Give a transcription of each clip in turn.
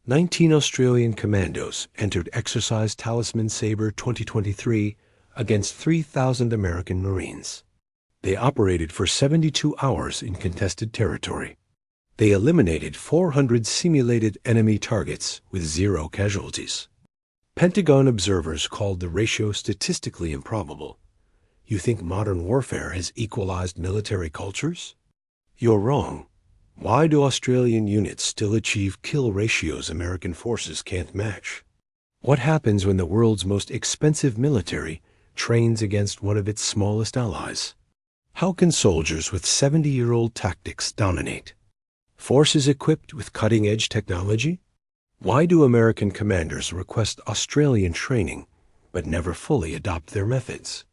19 Australian commandos entered Exercise Talisman Sabre 2023 against 3,000 American Marines. They operated for 72 hours in contested territory. They eliminated 400 simulated enemy targets with 0 casualties. Pentagon observers called the ratio statistically improbable. You think modern warfare has equalized military cultures? You're wrong. Why do Australian units still achieve kill ratios American forces can't match? What happens when the world's most expensive military trains against one of its smallest allies? How can soldiers with 70-year-old tactics dominate? Forces equipped with cutting-edge technology? Why do American commanders request Australian training but never fully adopt their methods?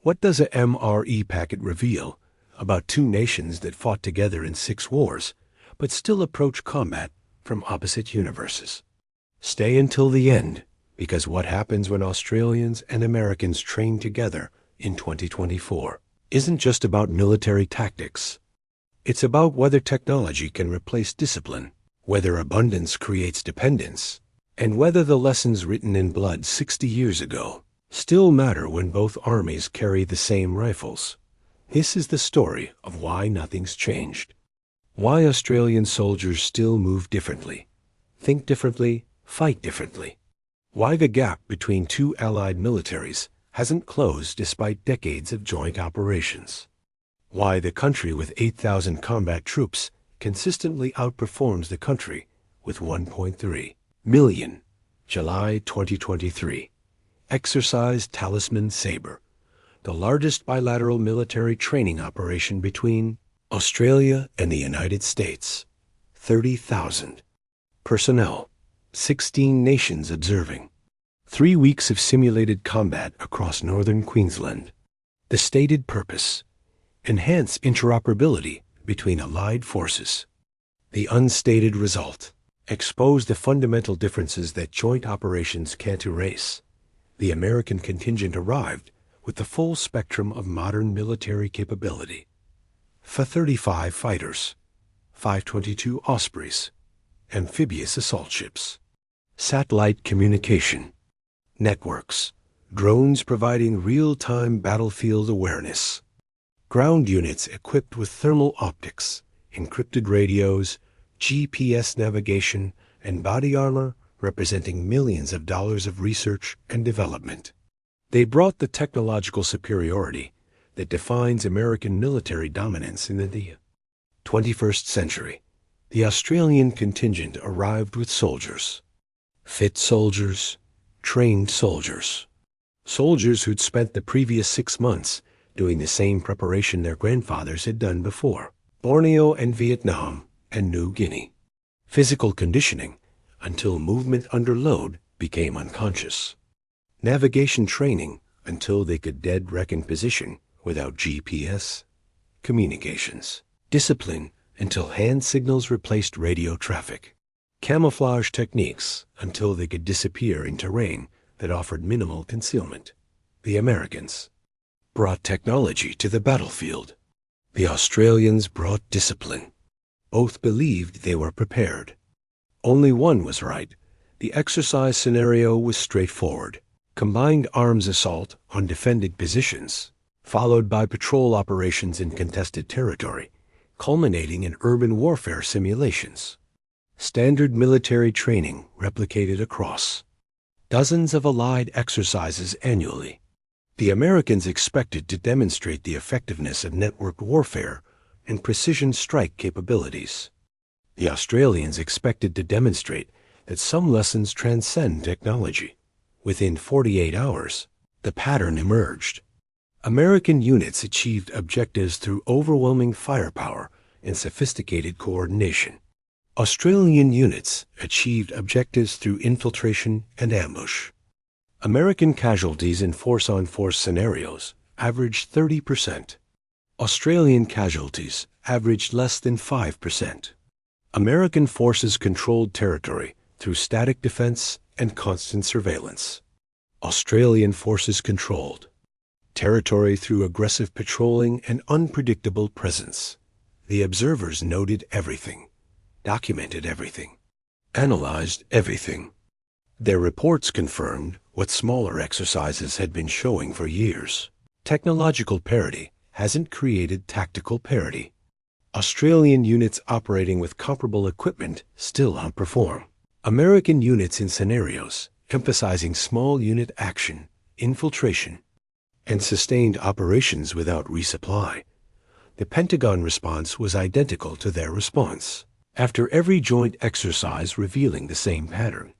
What does a MRE packet reveal about two nations that fought together in 6 wars but still approach combat from opposite universes? Stay until the end, because what happens when Australians and Americans train together in 2024 isn't just about military tactics. It's about whether technology can replace discipline, whether abundance creates dependence, and whether the lessons written in blood 60 years ago still matter when both armies carry the same rifles. This is the story of why nothing's changed. Why Australian soldiers still move differently, think differently, fight differently. Why the gap between two allied militaries hasn't closed despite decades of joint operations. Why the country with 8,000 combat troops consistently outperforms the country with 1.3 million. July 2023. Exercise Talisman Sabre, the largest bilateral military training operation between Australia and the United States. 30,000. Personnel, 16 nations observing. 3 weeks of simulated combat across northern Queensland. The stated purpose: enhance interoperability between allied forces. The unstated result: expose the fundamental differences that joint operations can't erase. The American contingent arrived with the full spectrum of modern military capability. F-35 fighters, 522 Ospreys, amphibious assault ships, satellite communication, networks, drones providing real-time battlefield awareness, ground units equipped with thermal optics, encrypted radios, GPS navigation, and body armor representing millions of dollars of research and development. They brought the technological superiority that defines American military dominance in the 21st century. The Australian contingent arrived with soldiers. Fit soldiers, trained soldiers. Soldiers who'd spent the previous 6 months doing the same preparation their grandfathers had done before. Borneo and Vietnam and New Guinea. Physical conditioning until movement under load became unconscious. Navigation training until they could dead reckon position without GPS. Communications. Discipline until hand signals replaced radio traffic. Camouflage techniques until they could disappear in terrain that offered minimal concealment. The Americans brought technology to the battlefield. The Australians brought discipline. Both believed they were prepared. Only one was right. The exercise scenario was straightforward. Combined arms assault on defended positions, followed by patrol operations in contested territory, culminating in urban warfare simulations. Standard military training replicated across dozens of allied exercises annually. The Americans expected to demonstrate the effectiveness of networked warfare and precision strike capabilities. The Australians expected to demonstrate that some lessons transcend technology. Within 48 hours, the pattern emerged. American units achieved objectives through overwhelming firepower and sophisticated coordination. Australian units achieved objectives through infiltration and ambush. American casualties in force-on-force scenarios averaged 30%. Australian casualties averaged less than 5%. American forces controlled territory through static defense and constant surveillance. Australian forces controlled territory through aggressive patrolling and unpredictable presence. The observers noted everything, documented everything. analyzed everything. Their reports confirmed what smaller exercises had been showing for years. Technological parity hasn't created tactical parity. Australian units operating with comparable equipment still outperform American units in scenarios emphasizing small unit action, infiltration, and sustained operations without resupply. The Pentagon response was identical to their response. After every joint exercise revealing the same pattern.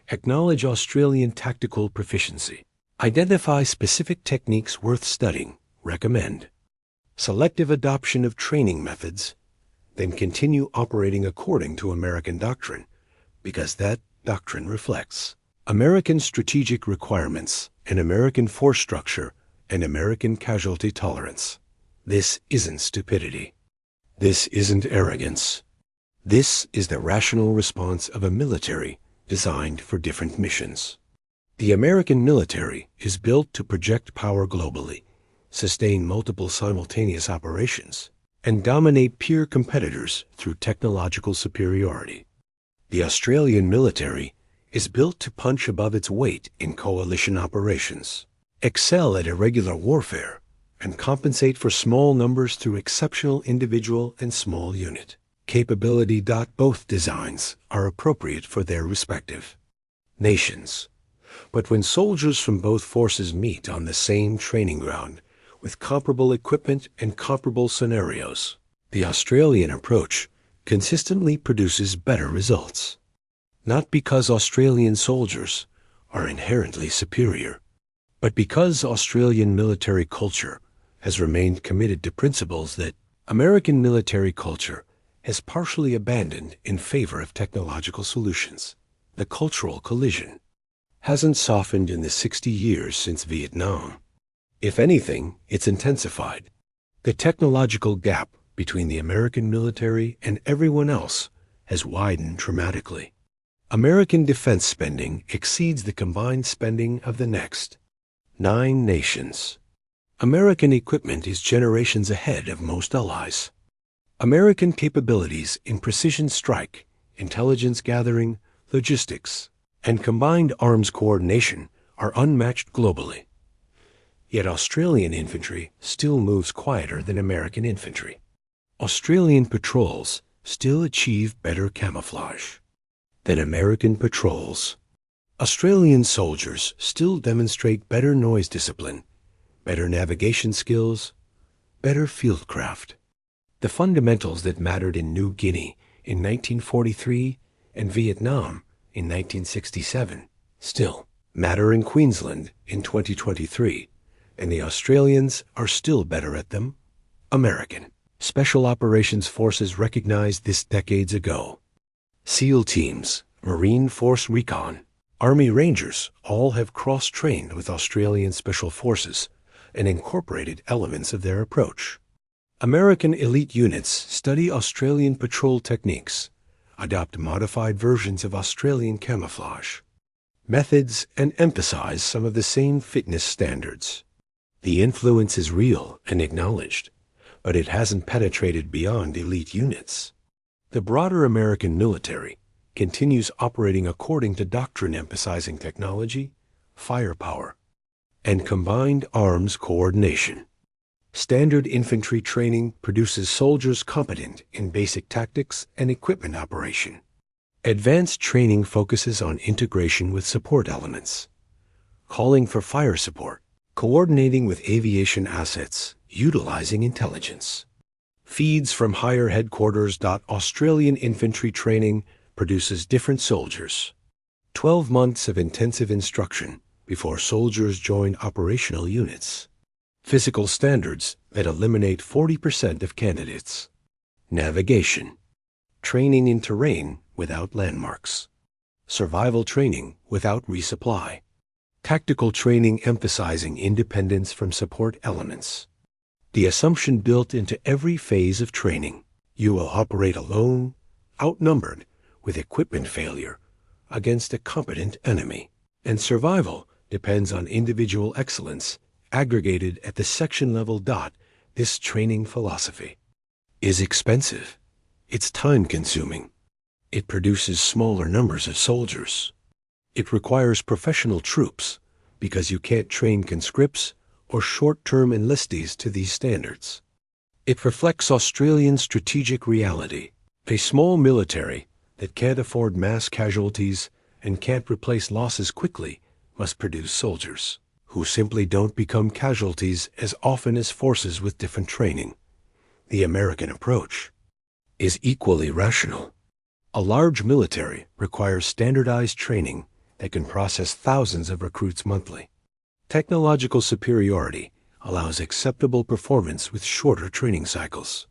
Acknowledge Australian tactical proficiency. Identify specific techniques worth studying. Recommend. Selective adoption of training methods. Then continue operating according to American doctrine, because that doctrine reflects American strategic requirements, an American force structure, and American casualty tolerance. This isn't stupidity. This isn't arrogance. This is the rational response of a military designed for different missions. The American military is built to project power globally, sustain multiple simultaneous operations, and dominate peer competitors through technological superiority. The Australian military is built to punch above its weight in coalition operations, excel at irregular warfare, and compensate for small numbers through exceptional individual and small unit capability. Both designs are appropriate for their respective nations. But when soldiers from both forces meet on the same training ground with comparable equipment and comparable scenarios, the Australian approach consistently produces better results. Not because Australian soldiers are inherently superior, but because Australian military culture has remained committed to principles that American military culture has partially abandoned in favor of technological solutions. The cultural collision hasn't softened in the 60 years since Vietnam. If anything, it's intensified. The technological gap between the American military and everyone else has widened dramatically. American defense spending exceeds the combined spending of the next 9 nations. American equipment is generations ahead of most allies. American capabilities in precision strike, intelligence gathering, logistics, and combined arms coordination are unmatched globally. Yet Australian infantry still moves quieter than American infantry. Australian patrols still achieve better camouflage than American patrols. Australian soldiers still demonstrate better noise discipline, better navigation skills, better fieldcraft. The fundamentals that mattered in New Guinea in 1943 and Vietnam in 1967 still matter in Queensland in 2023, and the Australians are still better at them. American Special Operations Forces recognized this decades ago. SEAL teams, Marine Force Recon, Army Rangers all have cross-trained with Australian Special Forces and incorporated elements of their approach. American elite units study Australian patrol techniques, adopt modified versions of Australian camouflage methods, and emphasize some of the same fitness standards. The influence is real and acknowledged, but it hasn't penetrated beyond elite units. The broader American military continues operating according to doctrine emphasizing technology, firepower, and combined arms coordination. Standard infantry training produces soldiers competent in basic tactics and equipment operation. Advanced training focuses on integration with support elements, calling for fire support, coordinating with aviation assets, utilizing intelligence. Feeds from higher headquarters. Australian infantry training produces different soldiers. 12 months of intensive instruction before soldiers join operational units. Physical standards that eliminate 40% of candidates. Navigation. Training in terrain without landmarks. Survival training without resupply. Tactical training emphasizing independence from support elements. The assumption built into every phase of training. You will operate alone, outnumbered, with equipment failure, against a competent enemy. And survival depends on individual excellence aggregated at the section level. This training philosophy is expensive. It's time-consuming. It produces smaller numbers of soldiers. It requires professional troops because you can't train conscripts or short-term enlistees to these standards. It reflects Australian strategic reality, a small military that can't afford mass casualties and can't replace losses quickly must produce soldiers who simply don't become casualties as often as forces with different training. The American approach is equally rational. A large military requires standardized training that can process thousands of recruits monthly. Technological superiority allows acceptable performance with shorter training cycles.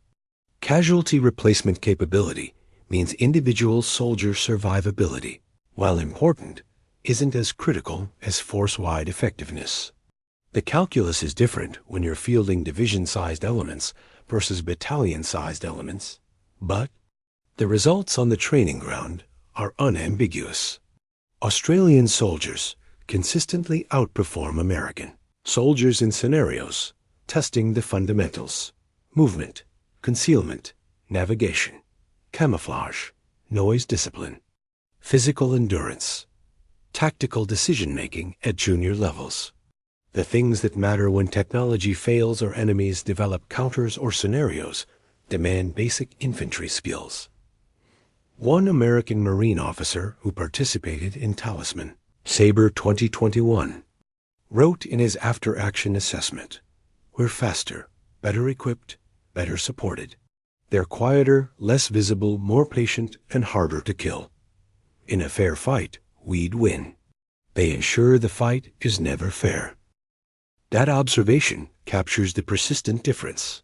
Casualty replacement capability means individual soldier survivability, while important, isn't as critical as force-wide effectiveness. The calculus is different when you're fielding division-sized elements versus battalion-sized elements, but the results on the training ground are unambiguous. Australian soldiers consistently outperform American soldiers in scenarios testing the fundamentals: movement, concealment, navigation, camouflage, noise discipline, physical endurance, tactical decision-making at junior levels. The things that matter when technology fails or enemies develop counters or scenarios demand basic infantry skills. One American Marine officer who participated in Talisman, Sabre 2021, wrote in his after-action assessment, "We're faster, better equipped, better supported. They're quieter, less visible, more patient, and harder to kill. In a fair fight, we'd win. They ensure the fight is never fair." That observation captures the persistent difference.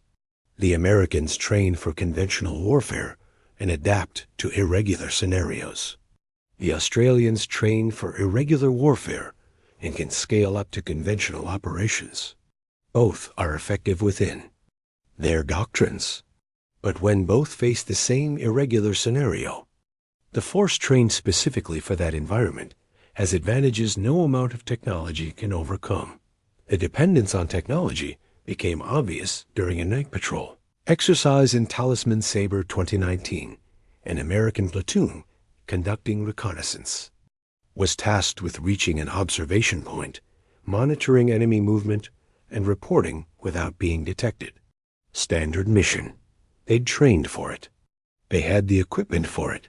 The Americans train for conventional warfare and adapt to irregular scenarios. The Australians train for irregular warfare and can scale up to conventional operations. Both are effective within their doctrines. But when both face the same irregular scenario, the force trained specifically for that environment has advantages no amount of technology can overcome. The dependence on technology became obvious during a night patrol exercise in Talisman Sabre 2019. An American platoon conducting reconnaissance was tasked with reaching an observation point, monitoring enemy movement, and reporting without being detected. Standard mission. They'd trained for it. They had the equipment for it.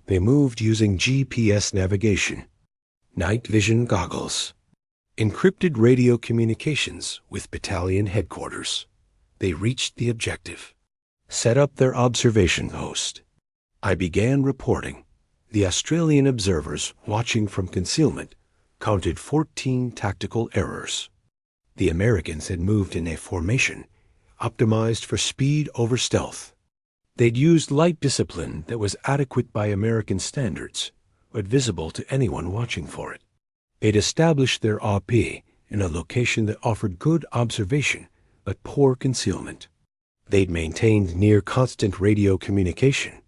They moved using GPS navigation, night vision goggles, encrypted radio communications with battalion headquarters. They reached the objective, set up their observation post. I began reporting. The Australian observers watching from concealment counted 14 tactical errors. The Americans had moved in a formation optimized for speed over stealth. They'd used light discipline that was adequate by American standards, but visible to anyone watching for it. They'd established their AP in a location that offered good observation but poor concealment. They'd maintained near constant radio communication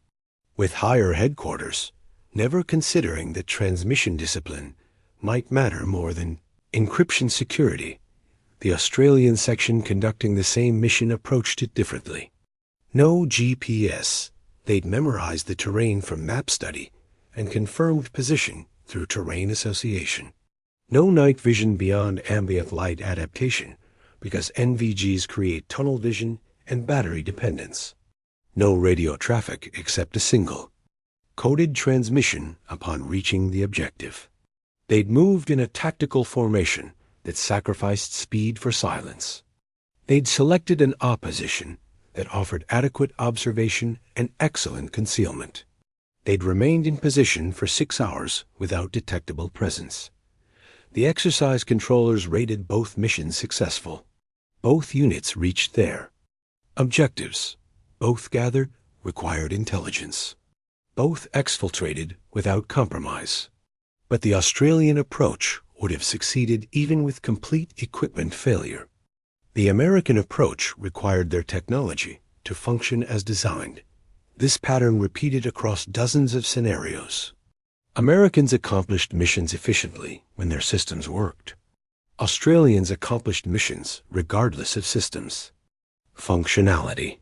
with higher headquarters, never considering that transmission discipline might matter more than encryption security. The Australian section conducting the same mission approached it differently. No GPS. They'd memorized the terrain from map study and confirmed position through terrain association. No night vision beyond ambient light adaptation, because NVGs create tunnel vision and battery dependence. No radio traffic except a single coded transmission upon reaching the objective. They'd moved in a tactical formation that sacrificed speed for silence. They'd selected an opposition that offered adequate observation and excellent concealment. They'd remained in position for 6 hours without detectable presence. The exercise controllers rated both missions successful. Both units reached their objectives. Both gathered required intelligence. Both exfiltrated without compromise. But the Australian approach would have succeeded even with complete equipment failure. The American approach required their technology to function as designed. This pattern repeated across dozens of scenarios. Americans accomplished missions efficiently when their systems worked. Australians accomplished missions regardless of systems. Functionality.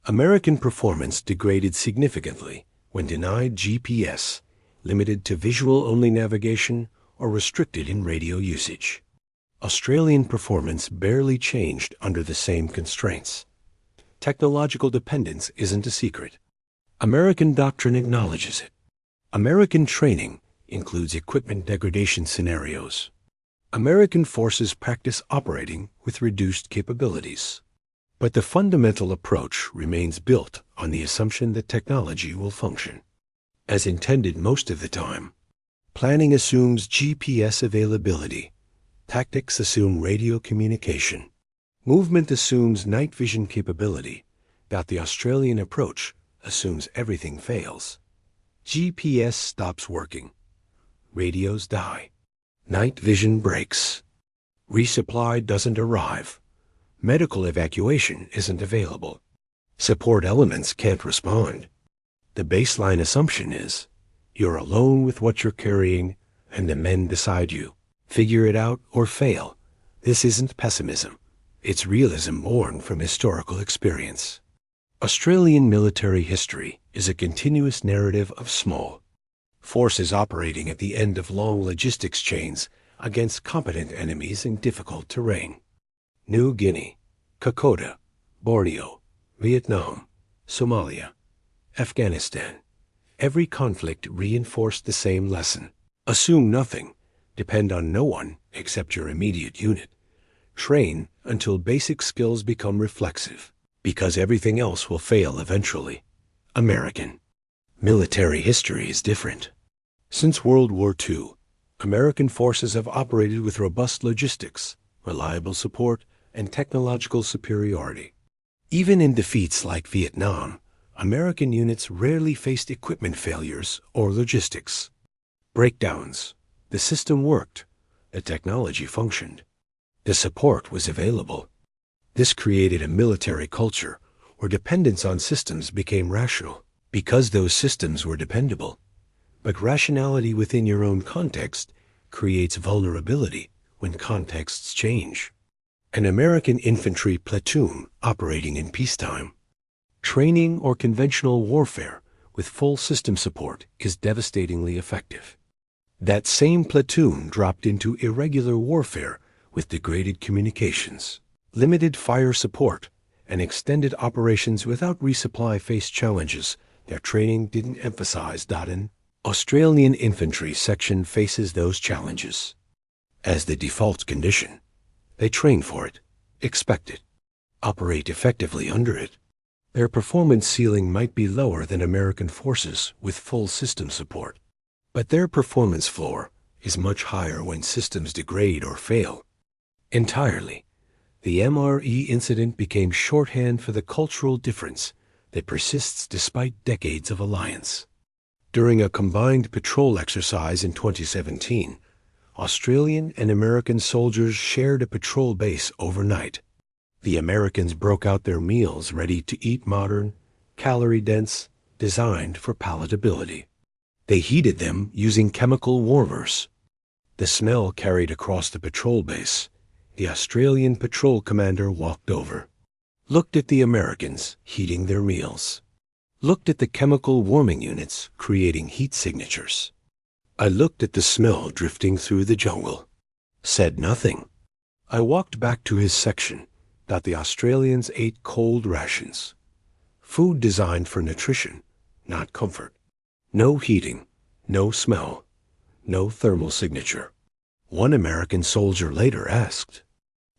American performance degraded significantly when denied GPS, limited to visual-only navigation, or restricted in radio usage. Australian performance barely changed under the same constraints. Technological dependence isn't a secret. American doctrine acknowledges it. American training includes equipment degradation scenarios. American forces practice operating with reduced capabilities. But the fundamental approach remains built on the assumption that technology will function as intended most of the time. Planning assumes GPS availability. Tactics assume radio communication. Movement assumes night vision capability. That the Australian approach assumes everything fails. GPS stops working. Radios die. Night vision breaks. Resupply doesn't arrive. Medical evacuation isn't available. Support elements can't respond. The baseline assumption is you're alone with what you're carrying and the men beside you. Figure it out or fail. This isn't pessimism. It's realism born from historical experience. Australian military history is a continuous narrative of small forces operating at the end of long logistics chains against competent enemies in difficult terrain. New Guinea, Kokoda, Borneo, Vietnam, Somalia, Afghanistan. Every conflict reinforced the same lesson. Assume nothing. Depend on no one except your immediate unit. Train until basic skills become reflexive, because everything else will fail eventually. American military history is different. Since World War II, American forces have operated with robust logistics, reliable support, and technological superiority. Even in defeats like Vietnam, American units rarely faced equipment failures or logistics breakdowns. The system worked. The technology functioned. The support was available. This created a military culture where dependence on systems became rational because those systems were dependable. But rationality within your own context creates vulnerability when contexts change. An American infantry platoon operating in peacetime. Training or conventional warfare with full system support is devastatingly effective. That same platoon dropped into irregular warfare with degraded communications, limited fire support, and extended operations without resupply faced challenges their training didn't emphasize. An Australian infantry section faces those challenges as the default condition. They train for it, expect it, operate effectively under it. Their performance ceiling might be lower than American forces with full system support, but their performance floor is much higher when systems degrade or fail. Entirely, the MRE incident became shorthand for the cultural difference that persists despite decades of alliance. During a combined patrol exercise in 2017, Australian and American soldiers shared a patrol base overnight. The Americans broke out their meals ready to eat modern, calorie-dense, designed for palatability. They heated them using chemical warmers. The smell carried across the patrol base. The Australian patrol commander walked over, looked at the Americans heating their meals, looked at the chemical warming units creating heat signatures. I looked at the smell drifting through the jungle, said nothing. I walked back to his section. The Australians ate cold rations, food designed for nutrition, not comfort. No heating, no smell, no thermal signature. One American soldier later asked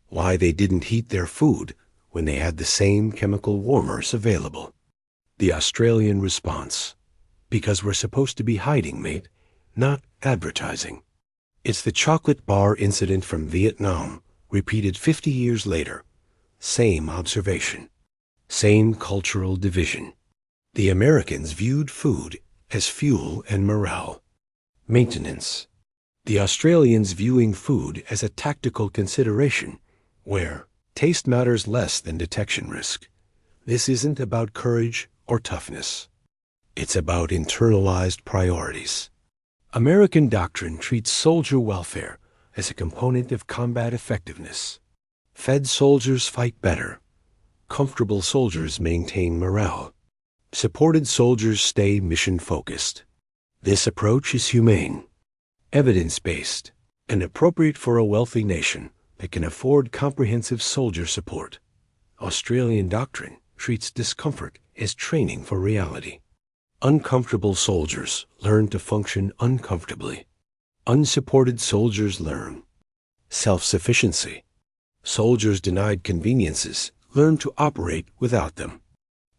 why they didn't heat their food when they had the same chemical warmers available. The Australian response: because we're supposed to be hiding, mate, not advertising. It's the chocolate bar incident from Vietnam, repeated 50 years later. Same observation, same cultural division. The Americans viewed food as fuel and morale, maintenance. The Australians viewing food as a tactical consideration, where taste matters less than detection risk. This isn't about courage or toughness. It's about internalized priorities. American doctrine treats soldier welfare as a component of combat effectiveness. Fed soldiers fight better. Comfortable soldiers maintain morale. Supported soldiers stay mission-focused. This approach is humane, evidence-based, and appropriate for a wealthy nation that can afford comprehensive soldier support. Australian doctrine treats discomfort as training for reality. Uncomfortable soldiers learn to function uncomfortably. Unsupported soldiers learn self-sufficiency. Soldiers denied conveniences learn to operate without them.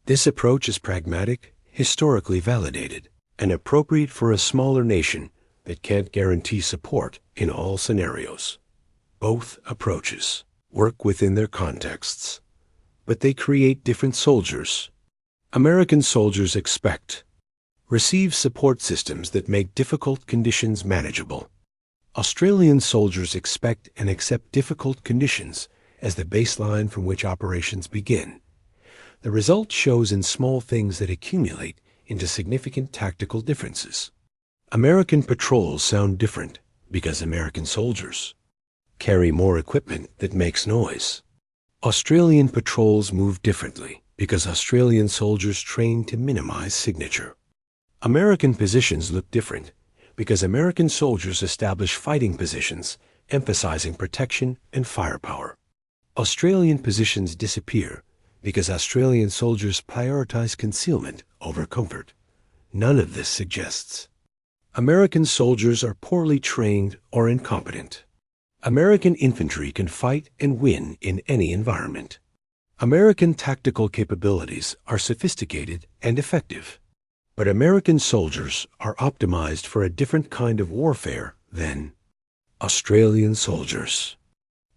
This approach is pragmatic, historically validated, and appropriate for a smaller nation that can't guarantee support in all scenarios. Both approaches work within their contexts, but they create different soldiers. American soldiers expect, receive support systems that make difficult conditions manageable. Australian soldiers expect and accept difficult conditions as the baseline from which operations begin. The result shows in small things that accumulate into significant tactical differences. American patrols sound different because American soldiers carry more equipment that makes noise. Australian patrols move differently because Australian soldiers train to minimize signature. American positions look different because American soldiers establish fighting positions emphasizing protection and firepower. Australian positions disappear because Australian soldiers prioritize concealment over comfort. None of this suggests American soldiers are poorly trained or incompetent. American infantry can fight and win in any environment. American tactical capabilities are sophisticated and effective, but American soldiers are optimized for a different kind of warfare than Australian soldiers.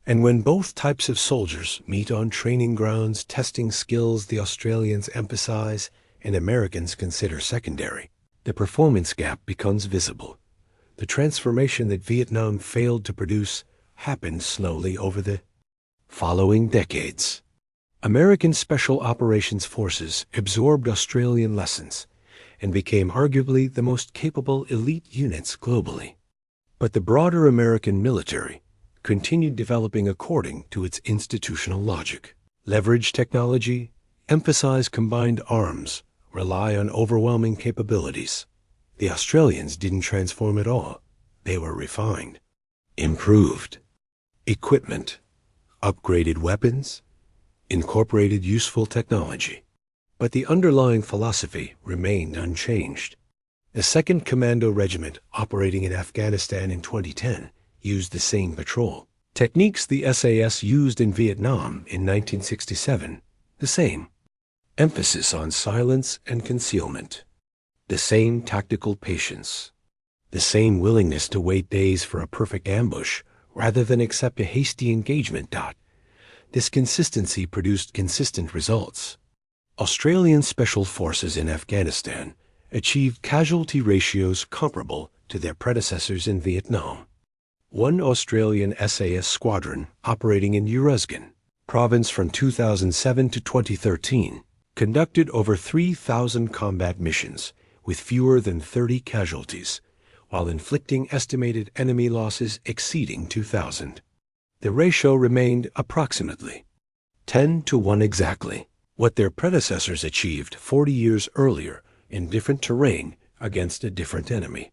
And when both types of soldiers meet on training grounds testing skills the Australians emphasize and Americans consider secondary, the performance gap becomes visible. The transformation that Vietnam failed to produce happened slowly over the following decades. American Special Operations Forces absorbed Australian lessons and became arguably the most capable elite units globally. But the broader American military continued developing according to its institutional logic. Leverage technology, emphasize combined arms, rely on overwhelming capabilities. The Australians didn't transform at all. They were refined, improved. Equipment, upgraded weapons, incorporated useful technology. But the underlying philosophy remained unchanged. The 2nd Commando Regiment operating in Afghanistan in 2010 used the same patrol. Techniques the SAS used in Vietnam in 1967, the same. Emphasis on silence and concealment. The same tactical patience. The same willingness to wait days for a perfect ambush rather than accept a hasty engagement. This consistency produced consistent results. Australian Special Forces in Afghanistan achieved casualty ratios comparable to their predecessors in Vietnam. One Australian SAS squadron operating in Uruzgan province from 2007 to 2013 conducted over 3,000 combat missions with fewer than 30 casualties, while inflicting estimated enemy losses exceeding 2,000. The ratio remained approximately 10 to 1 exactly, what their predecessors achieved 40 years earlier in different terrain against a different enemy.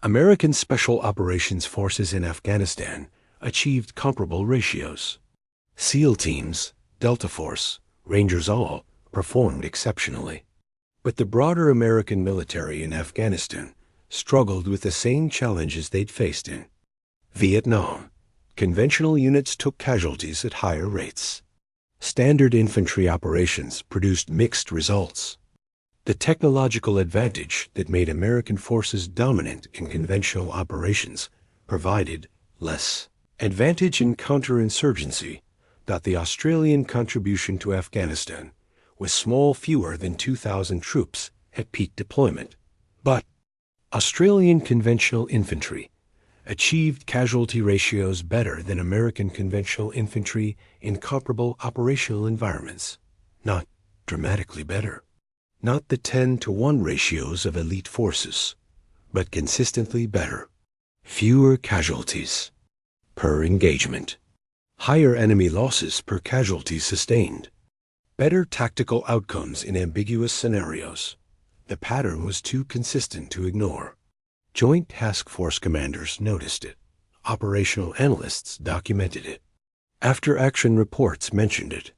American Special Operations Forces in Afghanistan achieved comparable ratios. SEAL teams, Delta Force, Rangers all performed exceptionally. But the broader American military in Afghanistan struggled with the same challenges they'd faced in Vietnam. Conventional units took casualties at higher rates. Standard infantry operations produced mixed results. The technological advantage that made American forces dominant in conventional operations provided less advantage in counterinsurgency. The Australian contribution to Afghanistan was small, fewer than 2,000 troops at peak deployment. But Australian conventional infantry achieved casualty ratios better than American conventional infantry in comparable operational environments. Not dramatically better. Not the 10 to 1 ratios of elite forces, but consistently better. Fewer casualties per engagement. Higher enemy losses per casualty sustained. Better tactical outcomes in ambiguous scenarios. The pattern was too consistent to ignore. Joint Task Force commanders noticed it. Operational analysts documented it. After-action reports mentioned it.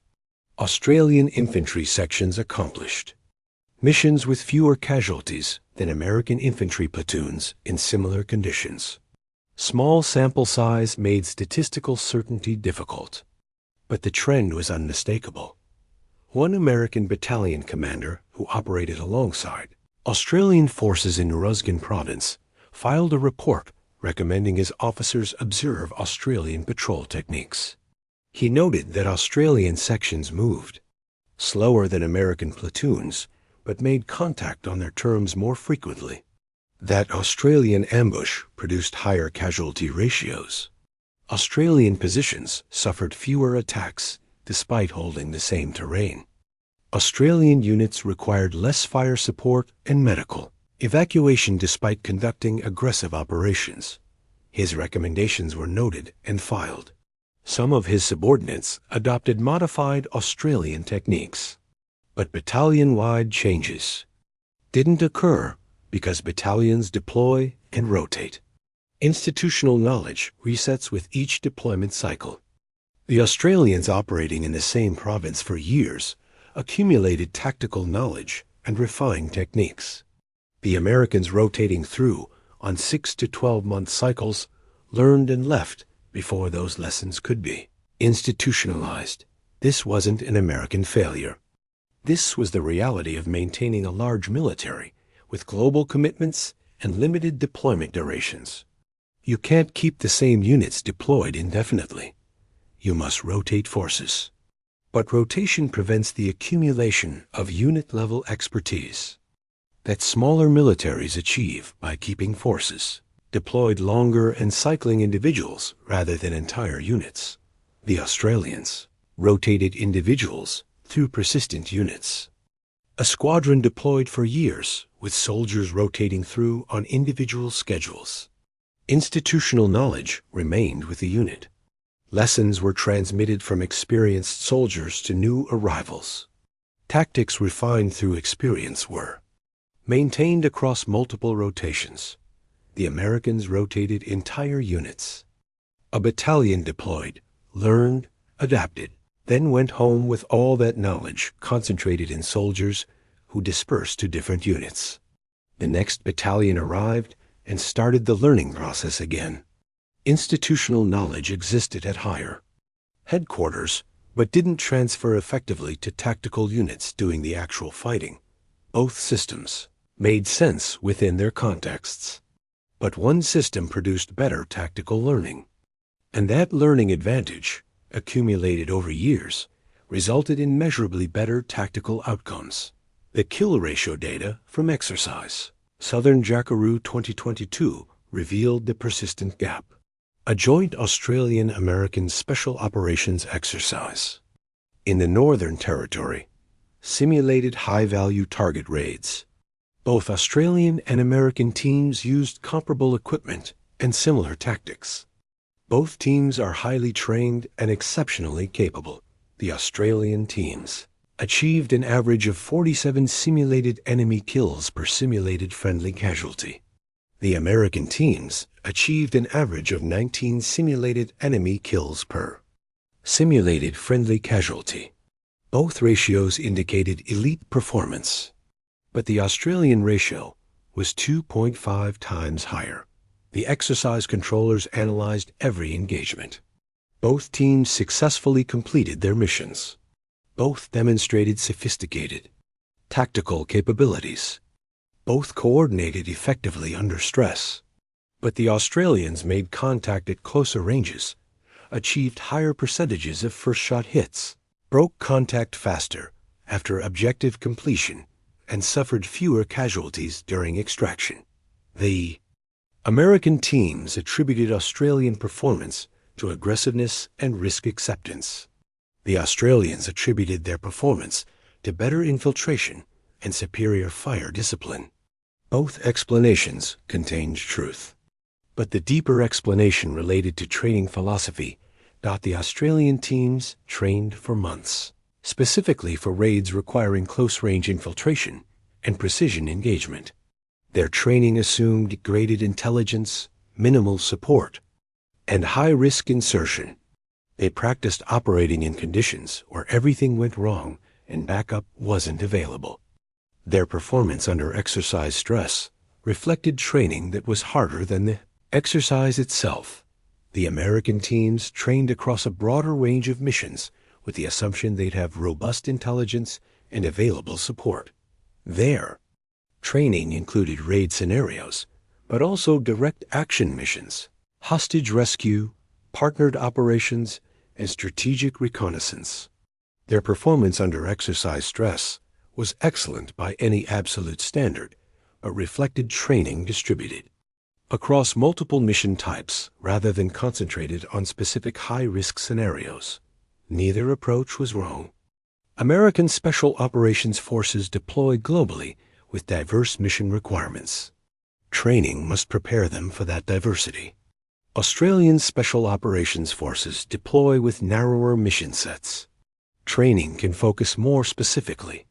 Australian infantry sections accomplished missions with fewer casualties than American infantry platoons in similar conditions. Small sample size made statistical certainty difficult, but the trend was unmistakable. One American battalion commander who operated alongside Australian forces in Uruzgan province filed a report recommending his officers observe Australian patrol techniques. He noted that Australian sections moved slower than American platoons, but made contact on their terms more frequently. That Australian ambush produced higher casualty ratios. Australian positions suffered fewer attacks despite holding the same terrain. Australian units required less fire support and medical evacuation despite conducting aggressive operations. His recommendations were noted and filed. Some of his subordinates adopted modified Australian techniques. But battalion-wide changes didn't occur because battalions deploy and rotate. Institutional knowledge resets with each deployment cycle. The Australians operating in the same province for years accumulated tactical knowledge and refined techniques. The Americans rotating through on 6 to 12-month cycles learned and left before those lessons could be institutionalized. This wasn't an American failure. This was the reality of maintaining a large military with global commitments and limited deployment durations. You can't keep the same units deployed indefinitely. You must rotate forces. But rotation prevents the accumulation of unit-level expertise that smaller militaries achieve by keeping forces deployed longer and cycling individuals rather than entire units. The Australians rotated individuals through persistent units. A squadron deployed for years with soldiers rotating through on individual schedules. Institutional knowledge remained with the unit. Lessons were transmitted from experienced soldiers to new arrivals. Tactics refined through experience were maintained across multiple rotations. The Americans rotated entire units. A battalion deployed, learned, adapted, then went home with all that knowledge concentrated in soldiers who dispersed to different units. The next battalion arrived and started the learning process again. Institutional knowledge existed at higher headquarters, but didn't transfer effectively to tactical units doing the actual fighting. Both systems made sense within their contexts. But one system produced better tactical learning. And that learning advantage, accumulated over years, resulted in measurably better tactical outcomes. The kill ratio data from exercise, Southern Jackaroo 2022, revealed the persistent gap. A joint Australian-American special operations exercise. In the Northern Territory, simulated high-value target raids. Both Australian and American teams used comparable equipment and similar tactics. Both teams are highly trained and exceptionally capable. The Australian teams achieved an average of 47 simulated enemy kills per simulated friendly casualty. The American teams achieved an average of 19 simulated enemy kills per simulated friendly casualty. Both ratios indicated elite performance, but the Australian ratio was 2.5 times higher. The exercise controllers analyzed every engagement. Both teams successfully completed their missions. Both demonstrated sophisticated tactical capabilities. Both coordinated effectively under stress. But the Australians made contact at closer ranges, achieved higher percentages of first-shot hits, broke contact faster after objective completion, and suffered fewer casualties during extraction. The American teams attributed Australian performance to aggressiveness and risk acceptance. The Australians attributed their performance to better infiltration and superior fire discipline. Both explanations contained truth. But the deeper explanation related to training philosophy. The Australian teams trained for months, specifically for raids requiring close-range infiltration and precision engagement. Their training assumed graded intelligence, minimal support, and high-risk insertion. They practiced operating in conditions where everything went wrong and backup wasn't available. Their performance under exercise stress reflected training that was harder than the exercise itself. The American teams trained across a broader range of missions with the assumption they'd have robust intelligence and available support. Their training included raid scenarios, but also direct action missions, hostage rescue, partnered operations, and strategic reconnaissance. Their performance under exercise stress was excellent by any absolute standard, but reflected training distributed across multiple mission types rather than concentrated on specific high-risk scenarios. Neither approach was wrong. American Special Operations Forces deploy globally with diverse mission requirements. Training must prepare them for that diversity. Australian Special Operations Forces deploy with narrower mission sets. Training can focus more specifically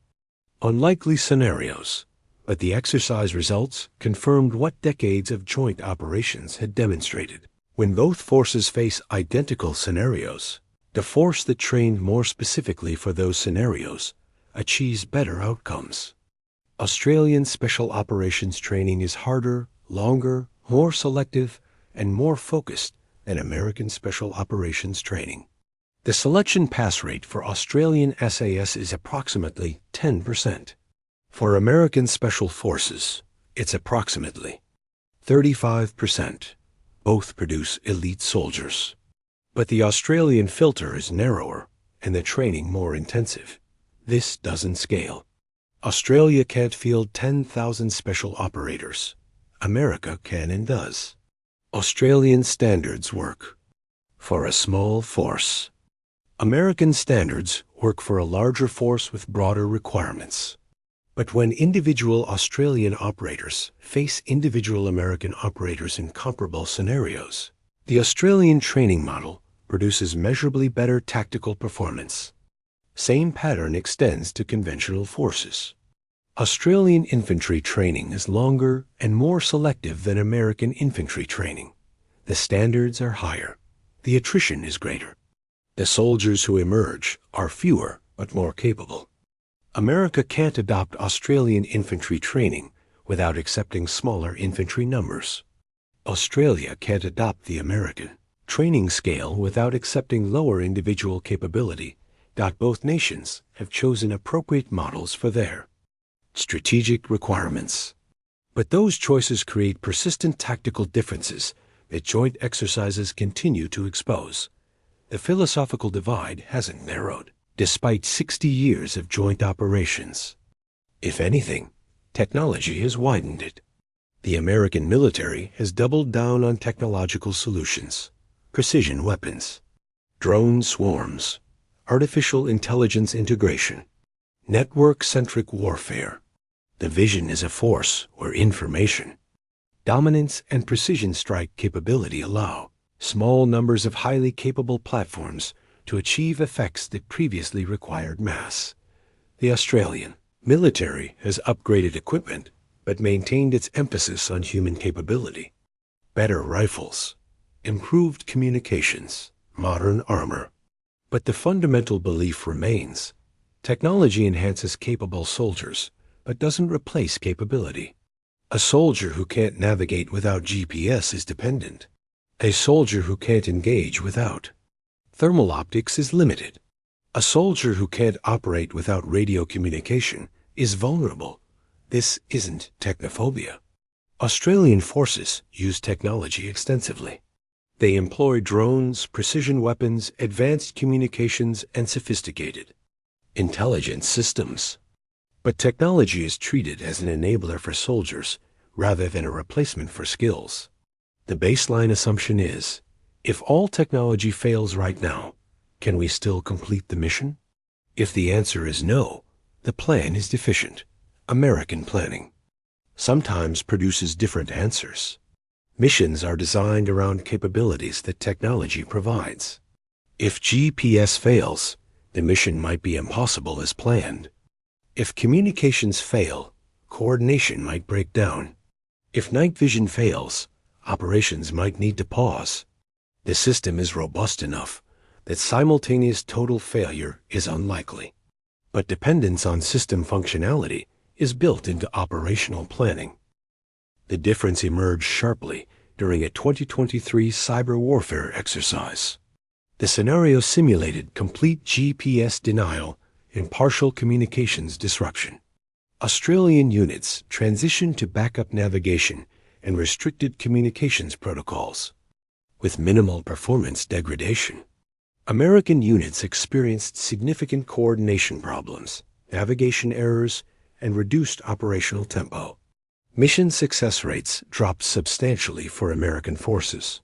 on likely scenarios, but the exercise results confirmed what decades of joint operations had demonstrated. When both forces face identical scenarios, the force that trained more specifically for those scenarios achieves better outcomes. Australian Special Operations training is harder, longer, more selective, and more focused than American Special Operations training. The selection pass rate for Australian SAS is approximately 10%. For American Special Forces, it's approximately 35%. Both produce elite soldiers. But the Australian filter is narrower and the training more intensive. This doesn't scale. Australia can't field 10,000 special operators. America can and does. Australian standards work for a small force. American standards work for a larger force with broader requirements. But when individual Australian operators face individual American operators in comparable scenarios, the Australian training model produces measurably better tactical performance. Same pattern extends to conventional forces. Australian infantry training is longer and more selective than American infantry training. The standards are higher. The attrition is greater. The soldiers who emerge are fewer but more capable. America can't adopt Australian infantry training without accepting smaller infantry numbers. Australia can't adopt the American training scale without accepting lower individual capability. Both nations have chosen appropriate models for their strategic requirements. But those choices create persistent tactical differences that joint exercises continue to expose. The philosophical divide hasn't narrowed, despite 60 years of joint operations. If anything, technology has widened it. The American military has doubled down on technological solutions, precision weapons, drone swarms, artificial intelligence integration, network-centric warfare. The vision is a force where information, dominance, and precision strike capability allow small numbers of highly capable platforms to achieve effects that previously required mass. The Australian military has upgraded equipment but maintained its emphasis on human capability. Better rifles, improved communications, modern armor. But the fundamental belief remains: technology enhances capable soldiers, but doesn't replace capability. A soldier who can't navigate without GPS is dependent. A soldier who can't engage without thermal optics is limited. A soldier who can't operate without radio communication is vulnerable. This isn't technophobia. Australian forces use technology extensively. They employ drones, precision weapons, advanced communications, and sophisticated intelligence systems. But technology is treated as an enabler for soldiers rather than a replacement for skills. The baseline assumption is, if all technology fails right now, can we still complete the mission? If the answer is no, the plan is deficient. American planning sometimes produces different answers. Missions are designed around capabilities that technology provides. If GPS fails, The mission might be impossible as planned. If communications fail, coordination might break down. If night vision fails, operations might need to pause. The system is robust enough that simultaneous total failure is unlikely. But dependence on system functionality is built into operational planning. The difference emerged sharply during a 2023 cyber warfare exercise. The scenario simulated complete GPS denial and partial communications disruption. Australian units transitioned to backup navigation and restricted communications protocols, with minimal performance degradation. American units experienced significant coordination problems, navigation errors, and reduced operational tempo. Mission success rates dropped substantially for American forces.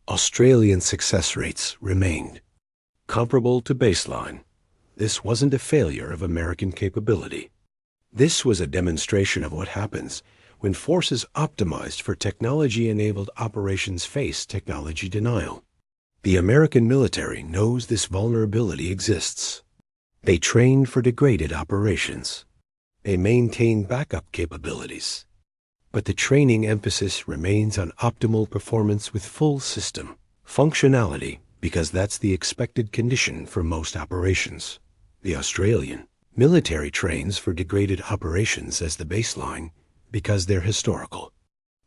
Australian success rates remained comparable to baseline. This wasn't a failure of American capability. This was a demonstration of what happens when forces optimized for technology-enabled operations face technology denial. The American military knows this vulnerability exists. They trained for degraded operations. They maintain backup capabilities. But the training emphasis remains on optimal performance with full system functionality because that's the expected condition for most operations. The Australian military trains for degraded operations as the baseline because they're historical.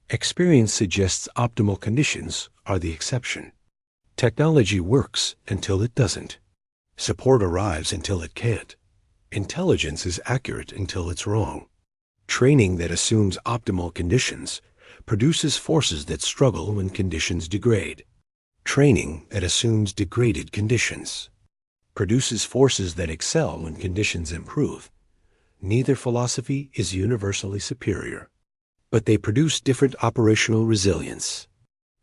Experience suggests optimal conditions are the exception. Technology works until it doesn't. Support arrives until it can't. Intelligence is accurate until it's wrong. Training that assumes optimal conditions produces forces that struggle when conditions degrade. Training that assumes degraded conditions produces forces that excel when conditions improve. Neither philosophy is universally superior, but they produce different operational resilience.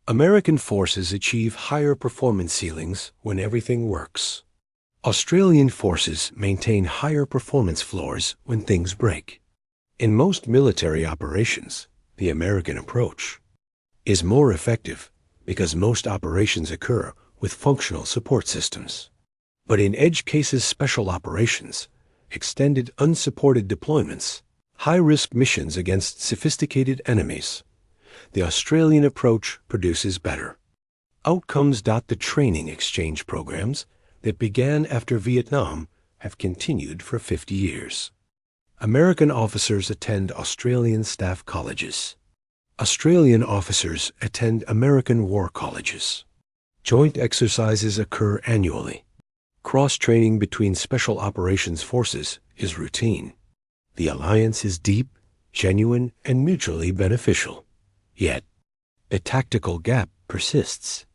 American forces achieve higher performance ceilings when everything works. Australian forces maintain higher performance floors when things break. In most military operations, the American approach is more effective because most operations occur with functional support systems. But in edge cases, special operations, extended unsupported deployments, high-risk missions against sophisticated enemies, the Australian approach produces better outcomes. The training exchange programs that began after Vietnam have continued for 50 years. American officers attend Australian staff colleges. Australian officers attend American war colleges. Joint exercises occur annually. Cross-training between special operations forces is routine. The alliance is deep, genuine, and mutually beneficial. Yet, a tactical gap persists.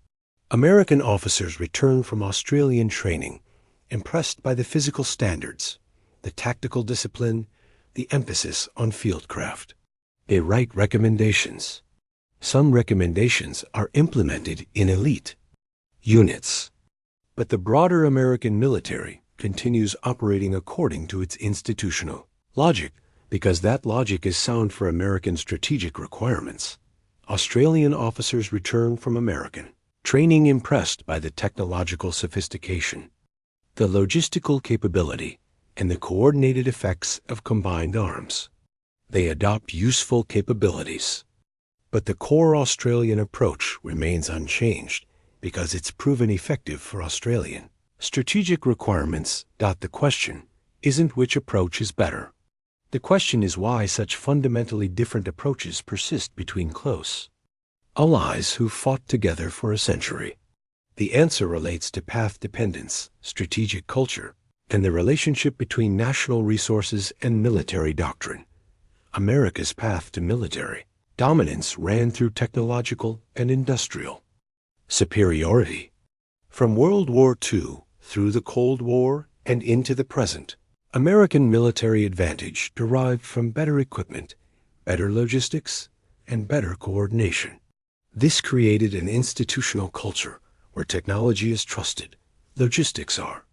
American officers return from Australian training impressed by the physical standards, the tactical discipline, the emphasis on fieldcraft. They write recommendations. Some recommendations are implemented in elite units. But the broader American military continues operating according to its institutional logic because that logic is sound for American strategic requirements. Australian officers return from American training impressed by the technological sophistication, the logistical capability, and the coordinated effects of combined arms. They adopt useful capabilities. But the core Australian approach remains unchanged because it's proven effective for Australian strategic requirements. The question isn't which approach is better. The question is why such fundamentally different approaches persist between close allies who fought together for a century. The answer relates to path dependence, strategic culture, and the relationship between national resources and military doctrine. America's path to military dominance ran through technological and industrial superiority. From World War II through the Cold War and into the present, American military advantage derived from better equipment, better logistics, and better coordination. This created an institutional culture where technology is trusted, logistics are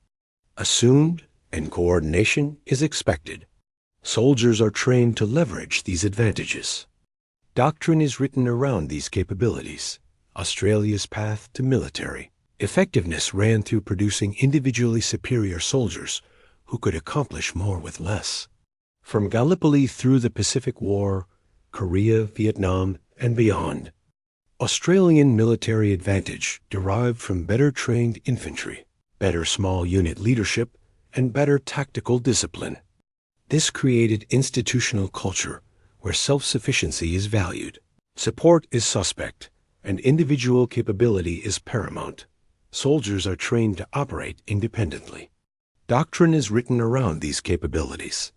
assumed, and coordination is expected. Soldiers are trained to leverage these advantages. Doctrine is written around these capabilities. Australia's path to military Effectiveness ran through producing individually superior soldiers who could accomplish more with less. From Gallipoli through the Pacific War, Korea, Vietnam, and beyond, Australian military advantage derived from better trained infantry, better small unit leadership, and better tactical discipline. This created institutional culture where self-sufficiency is valued, support is suspect, and individual capability is paramount. Soldiers are trained to operate independently. Doctrine is written around these capabilities.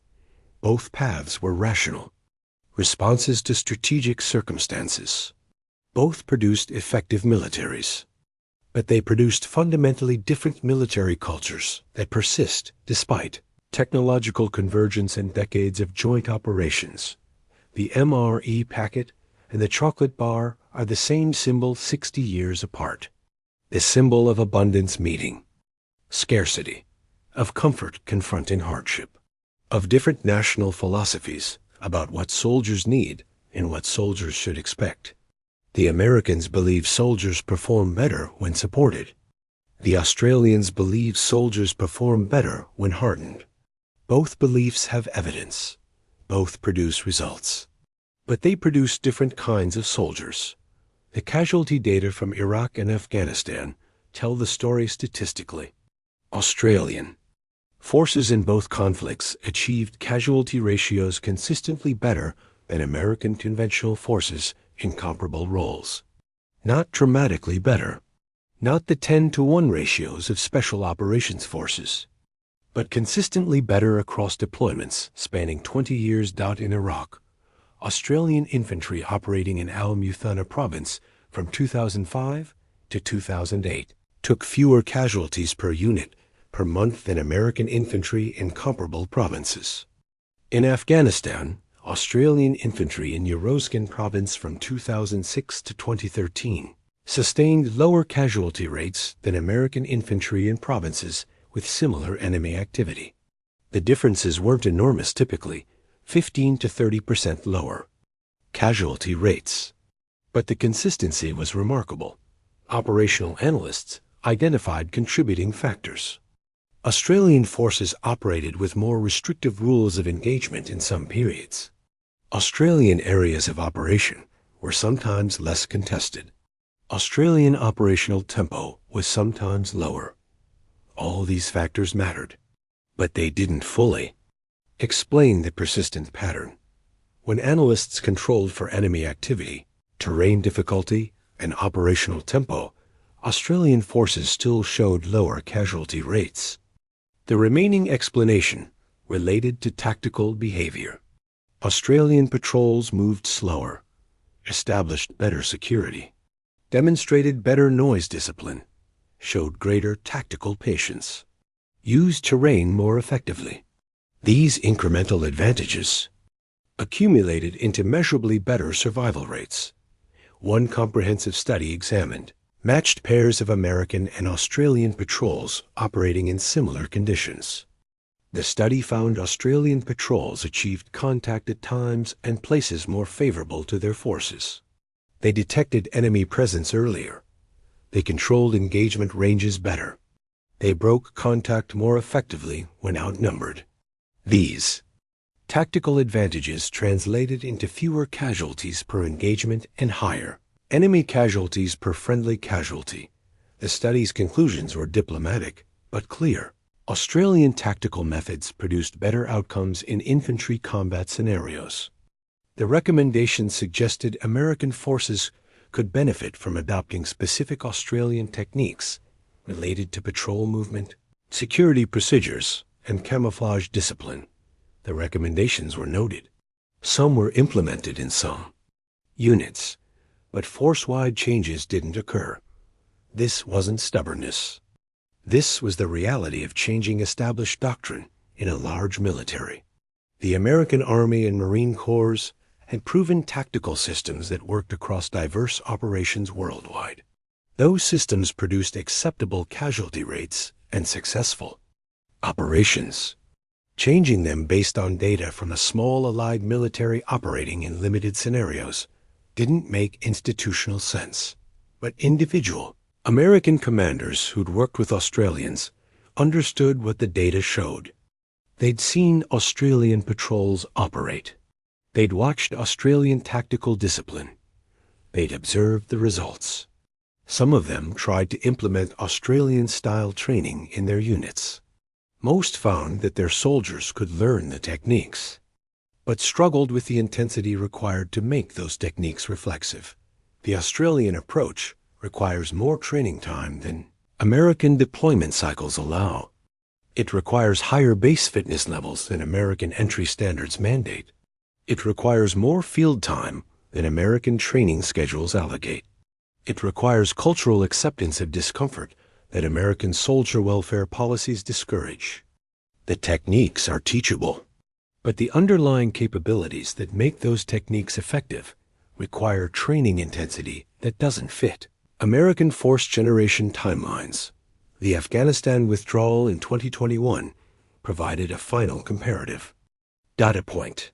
Both paths were rational, responses to strategic circumstances. Both produced effective militaries, but they produced fundamentally different military cultures that persist despite technological convergence and decades of joint operations. The MRE packet and the chocolate bar are the same symbol 60 years apart. The symbol of abundance meeting, scarcity, of comfort confronting hardship, of different national philosophies about what soldiers need and what soldiers should expect. The Americans believe soldiers perform better when supported. The Australians believe soldiers perform better when hardened. Both beliefs have evidence. Both produce results. But they produce different kinds of soldiers. The casualty data from Iraq and Afghanistan tell the story statistically. Australian forces in both conflicts achieved casualty ratios consistently better than American conventional forces in comparable roles. Not dramatically better, not the 10-to-1 ratios of special operations forces, but consistently better across deployments spanning 20 years. In Iraq, Australian infantry operating in Al-Muthanna province from 2005 to 2008 took fewer casualties per unit per month than American infantry in comparable provinces. In Afghanistan, Australian infantry in Uruzgan province from 2006 to 2013 sustained lower casualty rates than American infantry in provinces with similar enemy activity. The differences weren't enormous typically, 15 to 30% lower casualty rates. But the consistency was remarkable. Operational analysts identified contributing factors. Australian forces operated with more restrictive rules of engagement in some periods. Australian areas of operation were sometimes less contested. Australian operational tempo was sometimes lower. All these factors mattered, but they didn't fully explain the persistent pattern. When analysts controlled for enemy activity, terrain difficulty, and operational tempo, Australian forces still showed lower casualty rates. The remaining explanation related to tactical behavior. Australian patrols moved slower, established better security, demonstrated better noise discipline, showed greater tactical patience, used terrain more effectively. These incremental advantages accumulated into measurably better survival rates. One comprehensive study examined matched pairs of American and Australian patrols operating in similar conditions. The study found Australian patrols achieved contact at times and places more favorable to their forces. They detected enemy presence earlier. They controlled engagement ranges better. They broke contact more effectively when outnumbered. These tactical advantages translated into fewer casualties per engagement and higher enemy casualties per friendly casualty. The study's conclusions were diplomatic, but clear. Australian tactical methods produced better outcomes in infantry combat scenarios. The recommendations suggested American forces could benefit from adopting specific Australian techniques related to patrol movement, security procedures, and camouflage discipline. The recommendations were noted. Some were implemented in some units, but force-wide changes didn't occur. This wasn't stubbornness. This was the reality of changing established doctrine in a large military. The American Army and Marine Corps had proven tactical systems that worked across diverse operations worldwide. Those systems produced acceptable casualty rates and successful operations. Changing them based on data from a small allied military operating in limited scenarios didn't make institutional sense, but individual, American commanders who'd worked with Australians understood what the data showed. They'd seen Australian patrols operate. They'd watched Australian tactical discipline. They'd observed the results. Some of them tried to implement Australian-style training in their units. Most found that their soldiers could learn the techniques, but struggled with the intensity required to make those techniques reflexive. The Australian approach requires more training time than American deployment cycles allow. It requires higher base fitness levels than American entry standards mandate. It requires more field time than American training schedules allocate. It requires cultural acceptance of discomfort that American soldier welfare policies discourage. The techniques are teachable, but the underlying capabilities that make those techniques effective require training intensity that doesn't fit American force generation timelines. The Afghanistan withdrawal in 2021 provided a final comparative. Data point: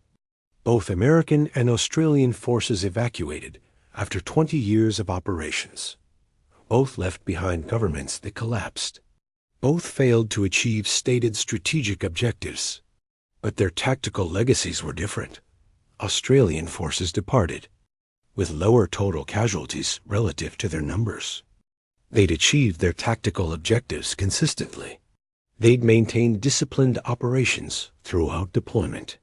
both American and Australian forces evacuated after 20 years of operations. Both left behind governments that collapsed. Both failed to achieve stated strategic objectives. But their tactical legacies were different. Australian forces departed with lower total casualties relative to their numbers. They'd achieved their tactical objectives consistently. They'd maintained disciplined operations throughout deployment.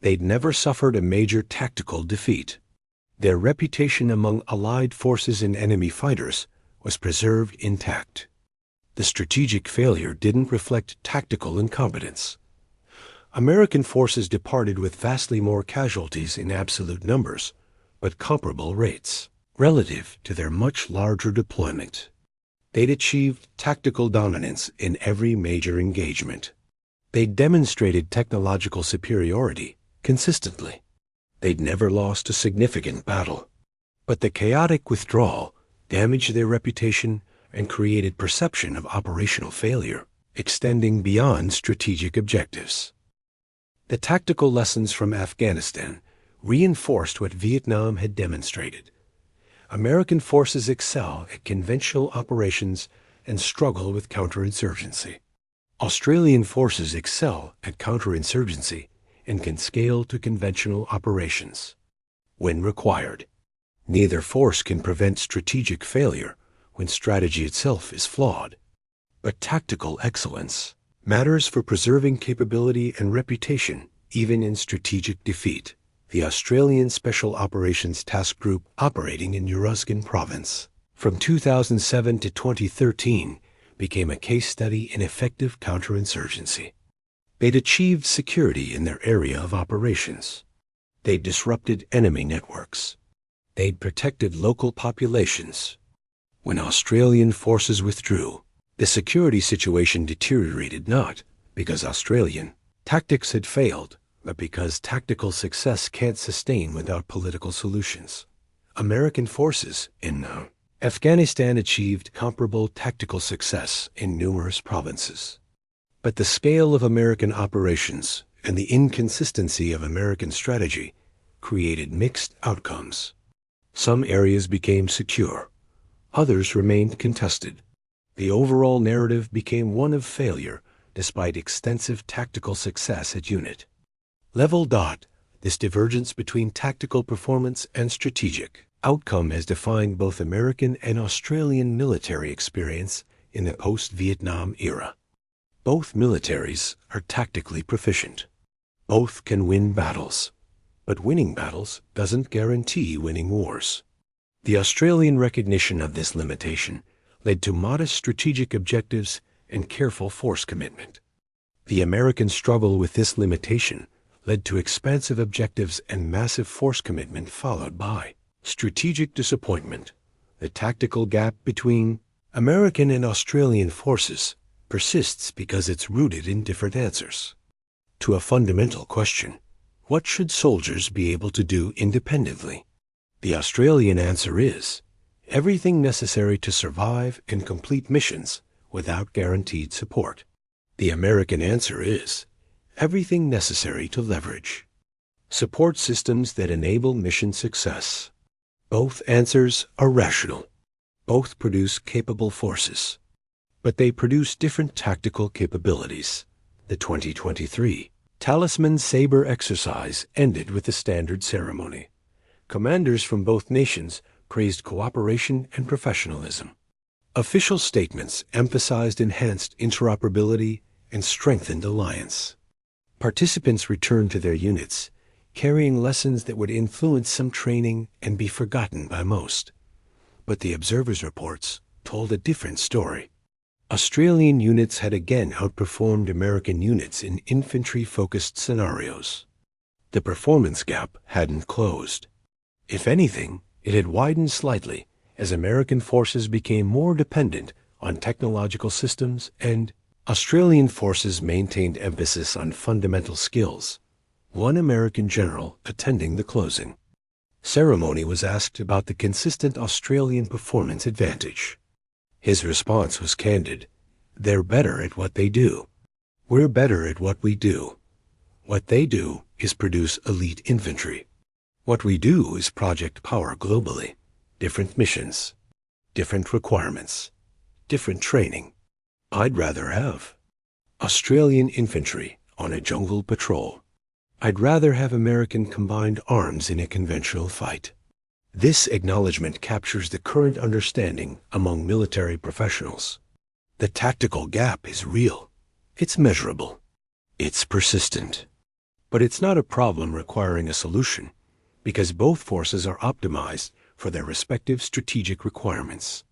They'd never suffered a major tactical defeat. Their reputation among Allied forces and enemy fighters was preserved intact. The strategic failure didn't reflect tactical incompetence. American forces departed with vastly more casualties in absolute numbers, but comparable rates relative to their much larger deployment. They'd achieved tactical dominance in every major engagement. They'd demonstrated technological superiority consistently. They'd never lost a significant battle. But the chaotic withdrawal damaged their reputation and created perception of operational failure, extending beyond strategic objectives. The tactical lessons from Afghanistan reinforced what Vietnam had demonstrated. American forces excel at conventional operations and struggle with counterinsurgency. Australian forces excel at counterinsurgency and can scale to conventional operations when required. Neither force can prevent strategic failure when strategy itself is flawed. But tactical excellence matters for preserving capability and reputation even in strategic defeat. The Australian Special Operations Task Group operating in Uruzgan Province from 2007 to 2013 became a case study in effective counterinsurgency. They'd achieved security in their area of operations. They'd disrupted enemy networks. They'd protected local populations. When Australian forces withdrew, the security situation deteriorated not because Australian tactics had failed, but because tactical success can't sustain without political solutions. American forces in Afghanistan achieved comparable tactical success in numerous provinces. But the scale of American operations and the inconsistency of American strategy created mixed outcomes. Some areas became secure. Others remained contested. The overall narrative became one of failure despite extensive tactical success at unit level. This divergence between tactical performance and strategic outcome has defined both American and Australian military experience in the post-Vietnam era. Both militaries are tactically proficient. Both can win battles, but winning battles doesn't guarantee winning wars. The Australian recognition of this limitation led to modest strategic objectives and careful force commitment. The American struggle with this limitation led to expansive objectives and massive force commitment followed by strategic disappointment. The tactical gap between American and Australian forces persists because it's rooted in different answers to a fundamental question: what should soldiers be able to do independently? The Australian answer is everything necessary to survive and complete missions without guaranteed support. The American answer is everything necessary to leverage support systems that enable mission success. Both answers are rational. Both produce capable forces, but they produce different tactical capabilities. The 2023 Talisman Saber exercise ended with the standard ceremony. Commanders from both nations praised cooperation and professionalism. Official statements emphasized enhanced interoperability and strengthened alliance. Participants returned to their units, carrying lessons that would influence some training and be forgotten by most. But the observers' reports told a different story. Australian units had again outperformed American units in infantry-focused scenarios. The performance gap hadn't closed. If anything, it had widened slightly as American forces became more dependent on technological systems and Australian forces maintained emphasis on fundamental skills. One American general attending the closing ceremony was asked about the consistent Australian performance advantage. His response was candid. They're better at what they do. We're better at what we do. What they do is produce elite infantry. What we do is project power globally. Different missions, different requirements, different training. I'd rather have Australian infantry on a jungle patrol. I'd rather have American combined arms in a conventional fight. This acknowledgement captures the current understanding among military professionals. The tactical gap is real. It's measurable. It's persistent. But it's not a problem requiring a solution, because both forces are optimized for their respective strategic requirements.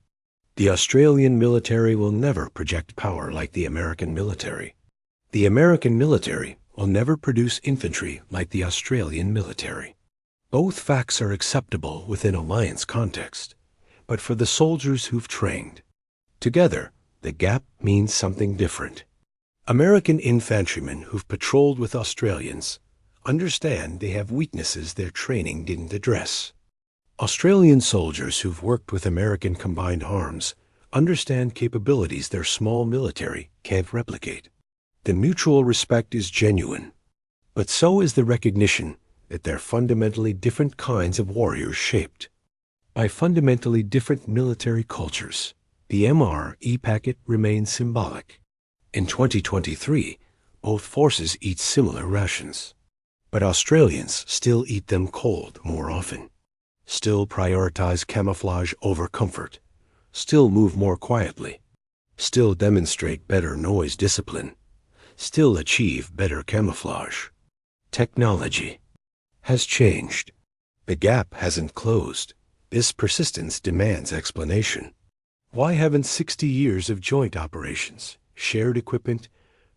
The Australian military will never project power like the American military. The American military will never produce infantry like the Australian military. Both facts are acceptable within alliance context, but for the soldiers who've trained, together, the gap means something different. American infantrymen who've patrolled with Australians understand they have weaknesses their training didn't address. Australian soldiers who've worked with American combined arms understand capabilities their small military can't replicate. The mutual respect is genuine, but so is the recognition that they're fundamentally different kinds of warriors shaped by fundamentally different military cultures. The MRE packet remains symbolic. In 2023, both forces eat similar rations, but Australians still eat them cold more often, still prioritize camouflage over comfort, still move more quietly, still demonstrate better noise discipline, still achieve better camouflage. Technology has changed. The gap hasn't closed. This persistence demands explanation. Why haven't 60 years of joint operations, shared equipment,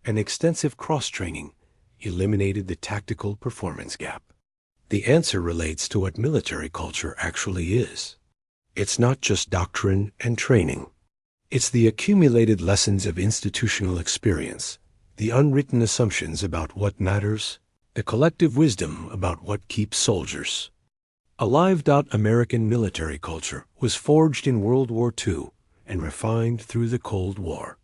and extensive cross-training eliminated the tactical performance gap? The answer relates to what military culture actually is. It's not just doctrine and training. It's the accumulated lessons of institutional experience, the unwritten assumptions about what matters, the collective wisdom about what keeps soldiers. A lived-out American military culture was forged in World War II and refined through the Cold War.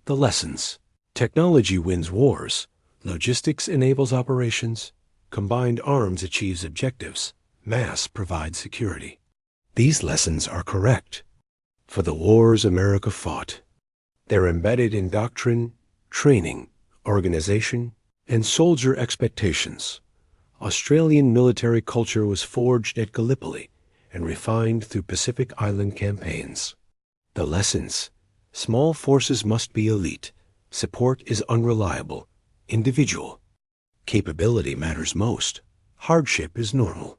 The lessons: technology wins wars, logistics enables operations, combined arms achieves objectives, mass provides security. These lessons are correct for the wars America fought. They're embedded in doctrine, training, organization, and soldier expectations. Australian military culture was forged at Gallipoli and refined through Pacific Island campaigns. The lessons: small forces must be elite, support is unreliable, individual. Capability matters most, hardship is normal.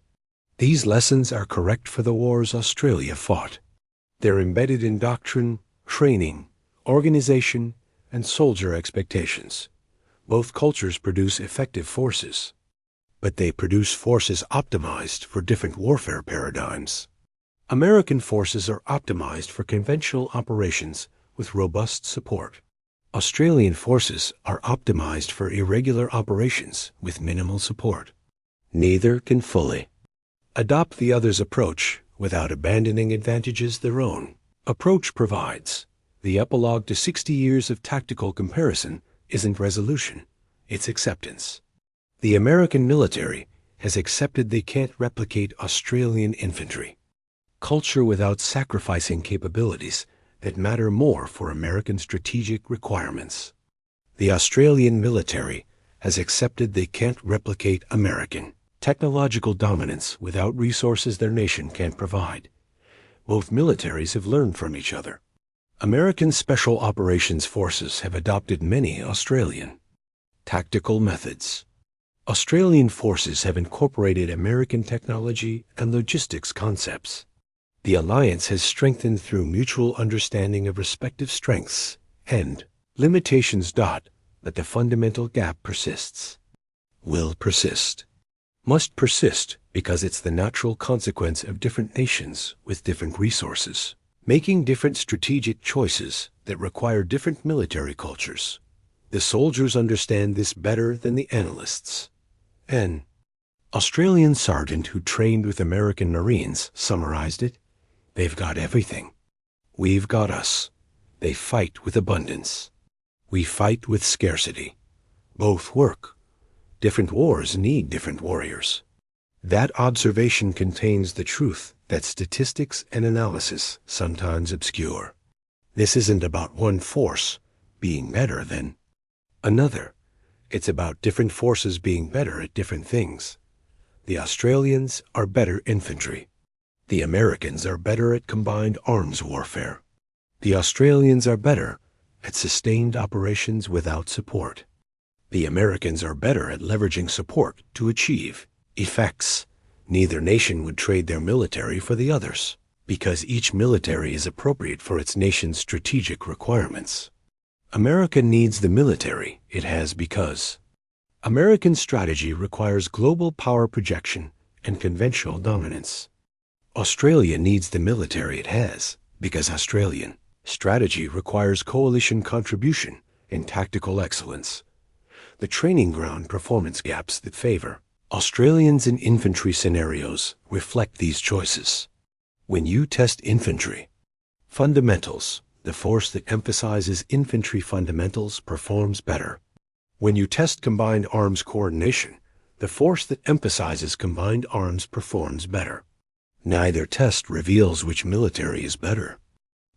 These lessons are correct for the wars Australia fought. They're embedded in doctrine, training, organization, and soldier expectations. Both cultures produce effective forces, but they produce forces optimized for different warfare paradigms. American forces are optimized for conventional operations with robust support. Australian forces are optimized for irregular operations with minimal support. Neither can fully adopt the other's approach without abandoning advantages their own approach provides. The epilogue to 60 years of tactical comparison isn't resolution, it's acceptance. The American military has accepted they can't replicate Australian infantry. culture without sacrificing capabilities that matter more for American strategic requirements. The Australian military has accepted they can't replicate American technological dominance without resources their nation can't provide. Both militaries have learned from each other. American Special Operations Forces have adopted many Australian tactical methods. Australian forces have incorporated American technology and logistics concepts. The alliance has strengthened through mutual understanding of respective strengths and limitations. But the fundamental gap persists. Will persist. Must persist because it's the natural consequence of different nations with different resources, making different strategic choices that require different military cultures. The soldiers understand this better than the analysts. An Australian sergeant who trained with American Marines summarized it. They've got everything. We've got us. They fight with abundance. We fight with scarcity. Both work. Different wars need different warriors. That observation contains the truth that statistics and analysis sometimes obscure. This isn't about one force being better than another. It's about different forces being better at different things. The Australians are better infantry. The Americans are better at combined arms warfare. The Australians are better at sustained operations without support. The Americans are better at leveraging support to achieve effects. Neither nation would trade their military for the others, because each military is appropriate for its nation's strategic requirements. America needs the military it has because American strategy requires global power projection and conventional dominance. Australia needs the military it has because Australian strategy requires coalition contribution and tactical excellence. The training ground performance gaps that favor Australians in infantry scenarios reflect these choices. When you test infantry fundamentals, the force that emphasizes infantry fundamentals performs better. When you test combined arms coordination, the force that emphasizes combined arms performs better. Neither test reveals which military is better.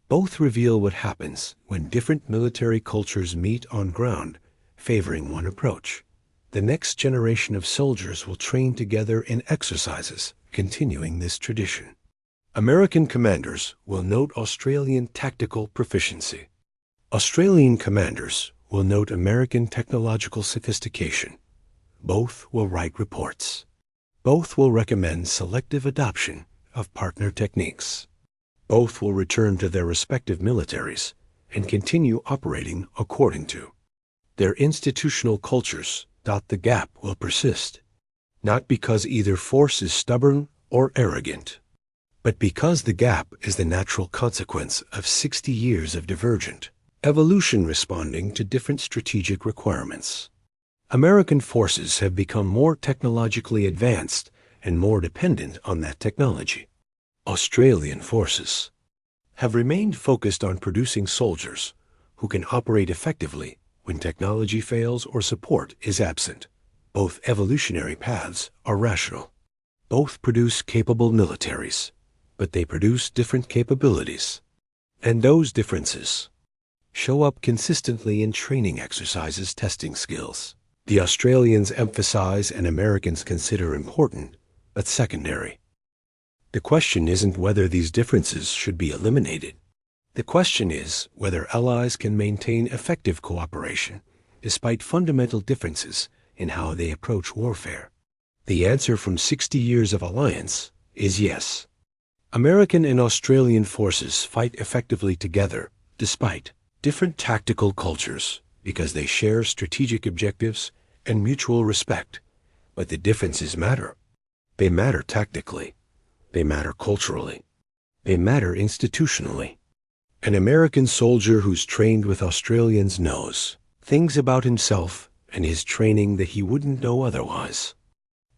Both reveal what happens when different military cultures meet on ground, favoring one approach. The next generation of soldiers will train together in exercises, continuing this tradition. American commanders will note Australian tactical proficiency. Australian commanders will note American technological sophistication. Both will write reports. Both will recommend selective adoption of partner techniques. Both will return to their respective militaries and continue operating according to their institutional cultures. The gap will persist, not because either force is stubborn or arrogant, but because the gap is the natural consequence of 60 years of divergent evolution responding to different strategic requirements. American forces have become more technologically advanced and more dependent on that technology. Australian forces have remained focused on producing soldiers who can operate effectively when technology fails or support is absent. Both evolutionary paths are rational. Both produce capable militaries, but they produce different capabilities. And those differences show up consistently in training exercises testing skills. The Australians emphasize and Americans consider important, but secondary. The question isn't whether these differences should be eliminated. The question is whether allies can maintain effective cooperation despite fundamental differences in how they approach warfare. The answer from 60 years of alliance is yes. American and Australian forces fight effectively together despite different tactical cultures because they share strategic objectives and mutual respect. But the differences matter. They matter tactically. They matter culturally. They matter institutionally. An American soldier who's trained with Australians knows things about himself and his training that he wouldn't know otherwise.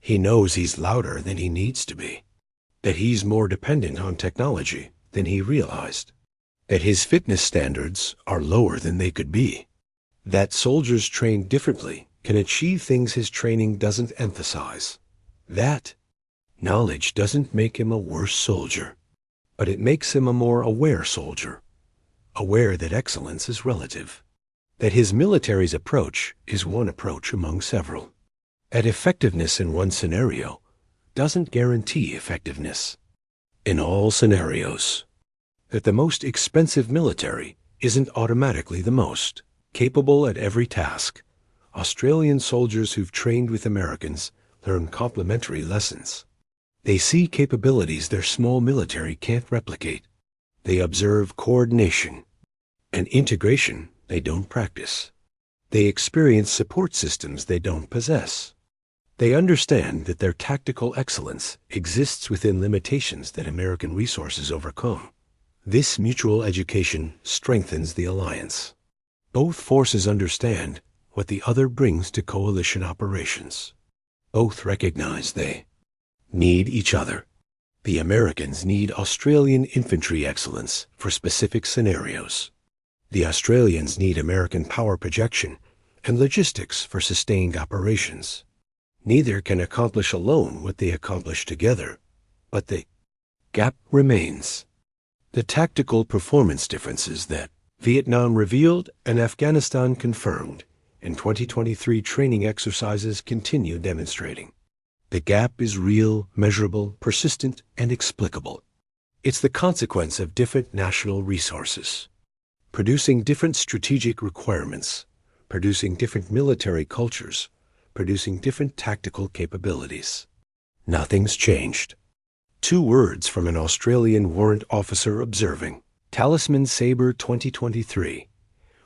He knows he's louder than he needs to be, that he's more dependent on technology than he realized, that his fitness standards are lower than they could be, that soldiers trained differently can achieve things his training doesn't emphasize. That knowledge doesn't make him a worse soldier. but it makes him a more aware soldier, aware that excellence is relative, that his military's approach is one approach among several. At effectiveness in one scenario doesn't guarantee effectiveness in all scenarios. That the most expensive military isn't automatically the most capable at every task. Australian soldiers who've trained with Americans learn complementary lessons. They see capabilities their small military can't replicate. They observe coordination and integration they don't practice. They experience support systems they don't possess. They understand that their tactical excellence exists within limitations that American resources overcome. This mutual education strengthens the alliance. Both forces understand what the other brings to coalition operations. Both recognize they need each other. The Americans need Australian infantry excellence for specific scenarios. The Australians need American power projection and logistics for sustained operations. Neither can accomplish alone what they accomplish together, but the gap remains. The tactical performance differences that Vietnam revealed and Afghanistan confirmed in 2023 training exercises continue demonstrating. The gap is real, measurable, persistent, and explicable. It's the consequence of different national resources, producing different strategic requirements, producing different military cultures, producing different tactical capabilities. Nothing's changed. 2 words from an Australian warrant officer observing Talisman Sabre 2023,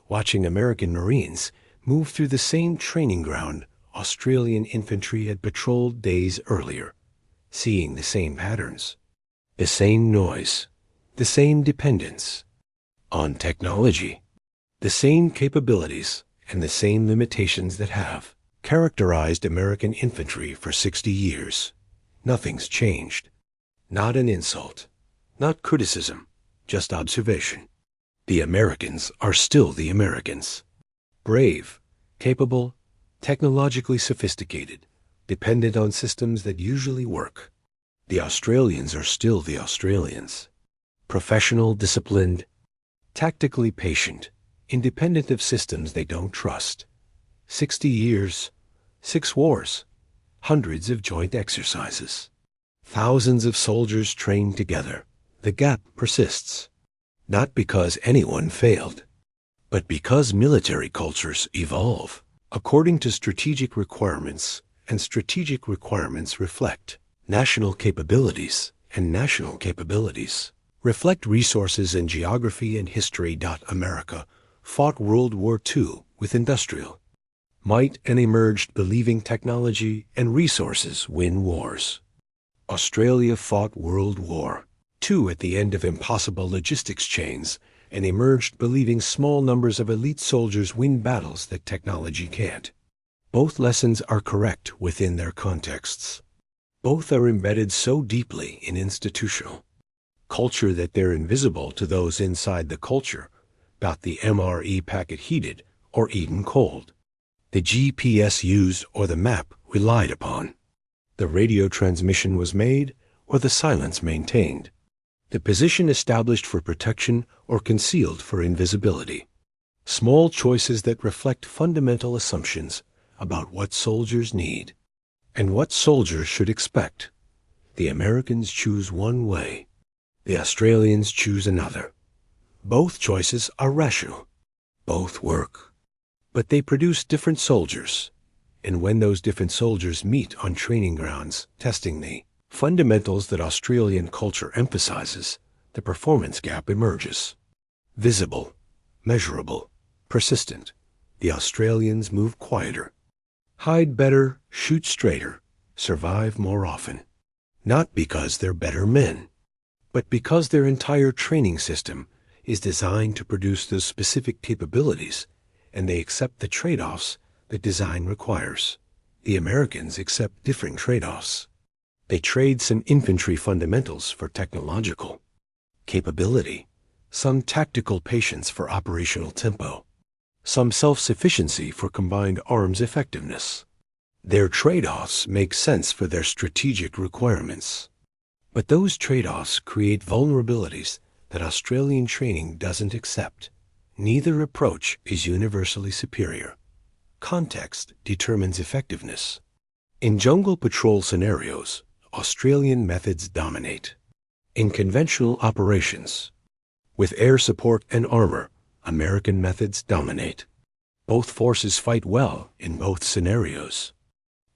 watching American Marines move through the same training ground Australian infantry had patrolled days earlier, seeing the same patterns, the same noise, the same dependence on technology, the same capabilities and the same limitations that have characterized American infantry for 60 years. Nothing's changed. Not an insult, not criticism, just observation. The Americans are still the Americans. Brave, capable, technologically sophisticated, dependent on systems that usually work. The Australians are still the Australians. Professional, disciplined, tactically patient, independent of systems they don't trust. 60 years, 6 wars, hundreds of joint exercises, thousands of soldiers trained together. The gap persists, not because anyone failed, but because military cultures evolve according to strategic requirements, and strategic requirements reflect national capabilities, and national capabilities reflect resources in geography and history. America fought World War II with industrial might and emerged believing technology and resources win wars. Australia fought World War II at the end of impossible logistics chains and emerged believing small numbers of elite soldiers win battles that technology can't. Both lessons are correct within their contexts. Both are embedded so deeply in institutional culture that they're invisible to those inside the culture, about the MRE packet heated or eaten cold, the GPS used or the map relied upon, the radio transmission was made or the silence maintained, the position established for protection or concealed for invisibility. Small choices that reflect fundamental assumptions about what soldiers need and what soldiers should expect. The Americans choose one way. The Australians choose another. Both choices are rational. Both work. But they produce different soldiers. And when those different soldiers meet on training grounds, testing the fundamentals that Australian culture emphasizes, the performance gap emerges. Visible, measurable, persistent. The Australians move quieter, hide better, shoot straighter, survive more often. Not because they're better men, but because their entire training system is designed to produce those specific capabilities, and they accept the trade-offs that design requires. The Americans accept different trade-offs. They trade some infantry fundamentals for technological capability, some tactical patience for operational tempo, some self-sufficiency for combined arms effectiveness. Their trade-offs make sense for their strategic requirements. But those trade-offs create vulnerabilities that Australian training doesn't accept. Neither approach is universally superior. Context determines effectiveness. In jungle patrol scenarios, Australian methods dominate. In conventional operations, with air support and armor, American methods dominate. Both forces fight well in both scenarios,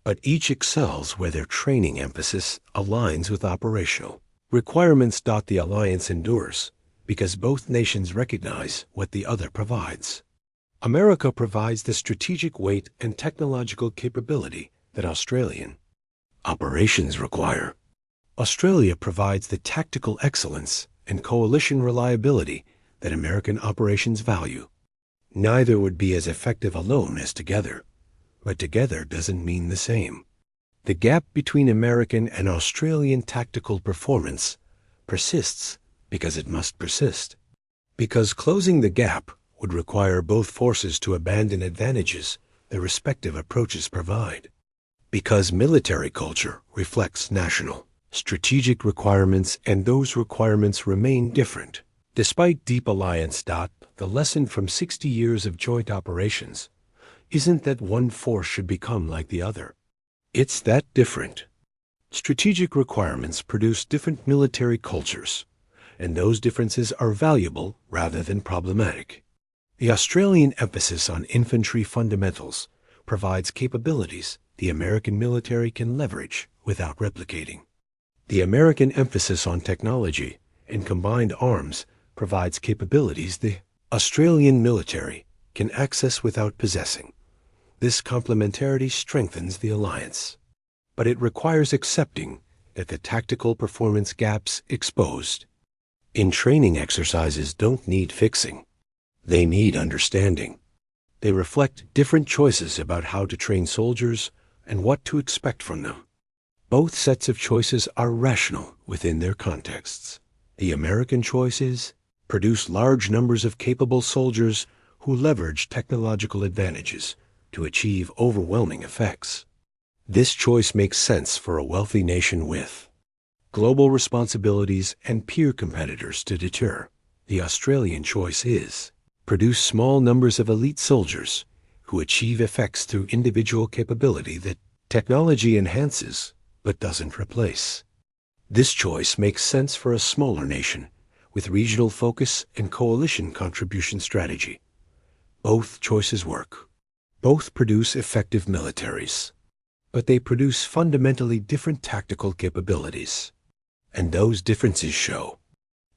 but each excels where their training emphasis aligns with operational requirements. The alliance endures because both nations recognize what the other provides. America provides the strategic weight and technological capability that Australian operations require. Australia provides the tactical excellence and coalition reliability that American operations value. Neither would be as effective alone as together, but together doesn't mean the same. The gap between American and Australian tactical performance persists because it must persist. Because closing the gap would require both forces to abandon advantages their respective approaches provide. Because military culture reflects national strategic requirements, and those requirements remain different. Despite deep alliance. The lesson from 60 years of joint operations isn't that one force should become like the other. It's that different strategic requirements produce different military cultures, and those differences are valuable rather than problematic. The Australian emphasis on infantry fundamentals provides capabilities the American military can leverage without replicating. The American emphasis on technology and combined arms provides capabilities the Australian military can access without possessing. This complementarity strengthens the alliance, but it requires accepting that the tactical performance gaps exposed in training exercises don't need fixing. They need understanding. They reflect different choices about how to train soldiers and what to expect from them. Both sets of choices are rational within their contexts. The American choices produce large numbers of capable soldiers who leverage technological advantages to achieve overwhelming effects. This choice makes sense for a wealthy nation with global responsibilities and peer competitors to deter. The Australian choice is produce small numbers of elite soldiers who achieve effects through individual capability that technology enhances but doesn't replace. This choice makes sense for a smaller nation with regional focus and coalition contribution strategy. Both choices work. Both produce effective militaries, but they produce fundamentally different tactical capabilities. And those differences show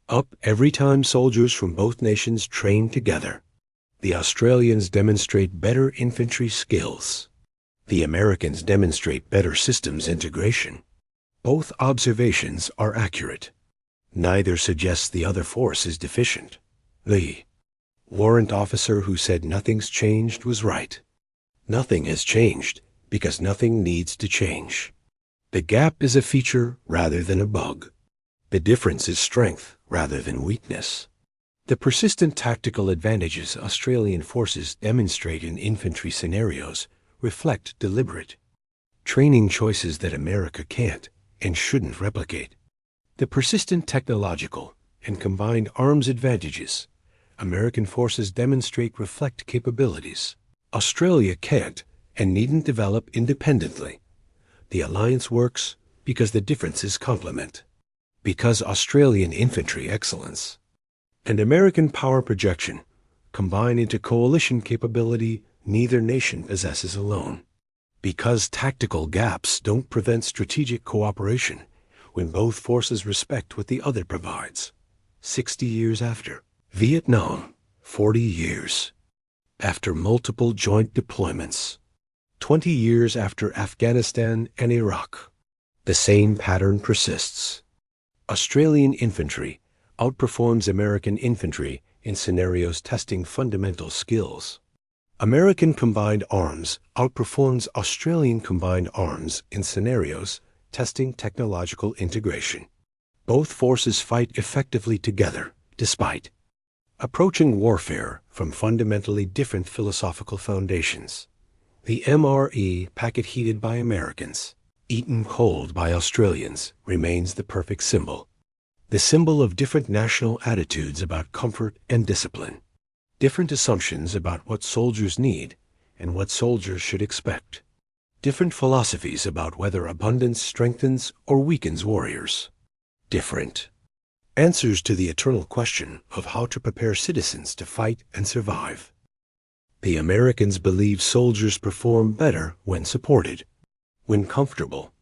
up every time soldiers from both nations train together. The Australians demonstrate better infantry skills. The Americans demonstrate better systems integration. Both observations are accurate. Neither suggests the other force is deficient. The warrant officer who said nothing's changed was right. Nothing has changed because nothing needs to change. The gap is a feature rather than a bug. The difference is strength rather than weakness. The persistent tactical advantages Australian forces demonstrate in infantry scenarios reflect deliberate training choices that America can't and shouldn't replicate. The persistent technological and combined arms advantages American forces demonstrate reflect capabilities Australia can't and needn't develop independently. The alliance works because the differences complement. Because Australian infantry excellence and American power projection combine into coalition capability neither nation possesses alone. Because tactical gaps don't prevent strategic cooperation when both forces respect what the other provides. 60 years after Vietnam, 40 years after multiple joint deployments, 20 years after Afghanistan and Iraq, the same pattern persists. Australian infantry outperforms American infantry in scenarios testing fundamental skills. American combined arms outperforms Australian combined arms in scenarios testing technological integration. Both forces fight effectively together, despite approaching warfare from fundamentally different philosophical foundations. The MRE packet heated by Americans eaten cold by Australians, remains the perfect symbol. The symbol of different national attitudes about comfort and discipline. Different assumptions about what soldiers need and what soldiers should expect. Different philosophies about whether abundance strengthens or weakens warriors. Different answers to the eternal question of how to prepare citizens to fight and survive. The Americans believe soldiers perform better when supported, when comfortable,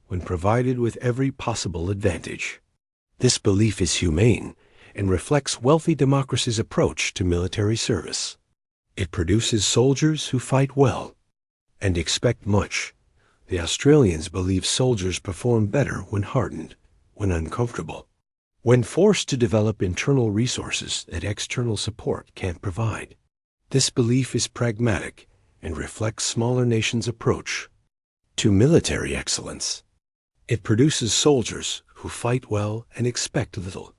when provided with every possible advantage. This belief is humane and reflects wealthy democracy's approach to military service. It produces soldiers who fight well and expect much. The Australians believe soldiers perform better when hardened, when uncomfortable, when forced to develop internal resources that external support can't provide. This belief is pragmatic and reflects smaller nations' approach to military excellence. It produces soldiers who fight well and expect little.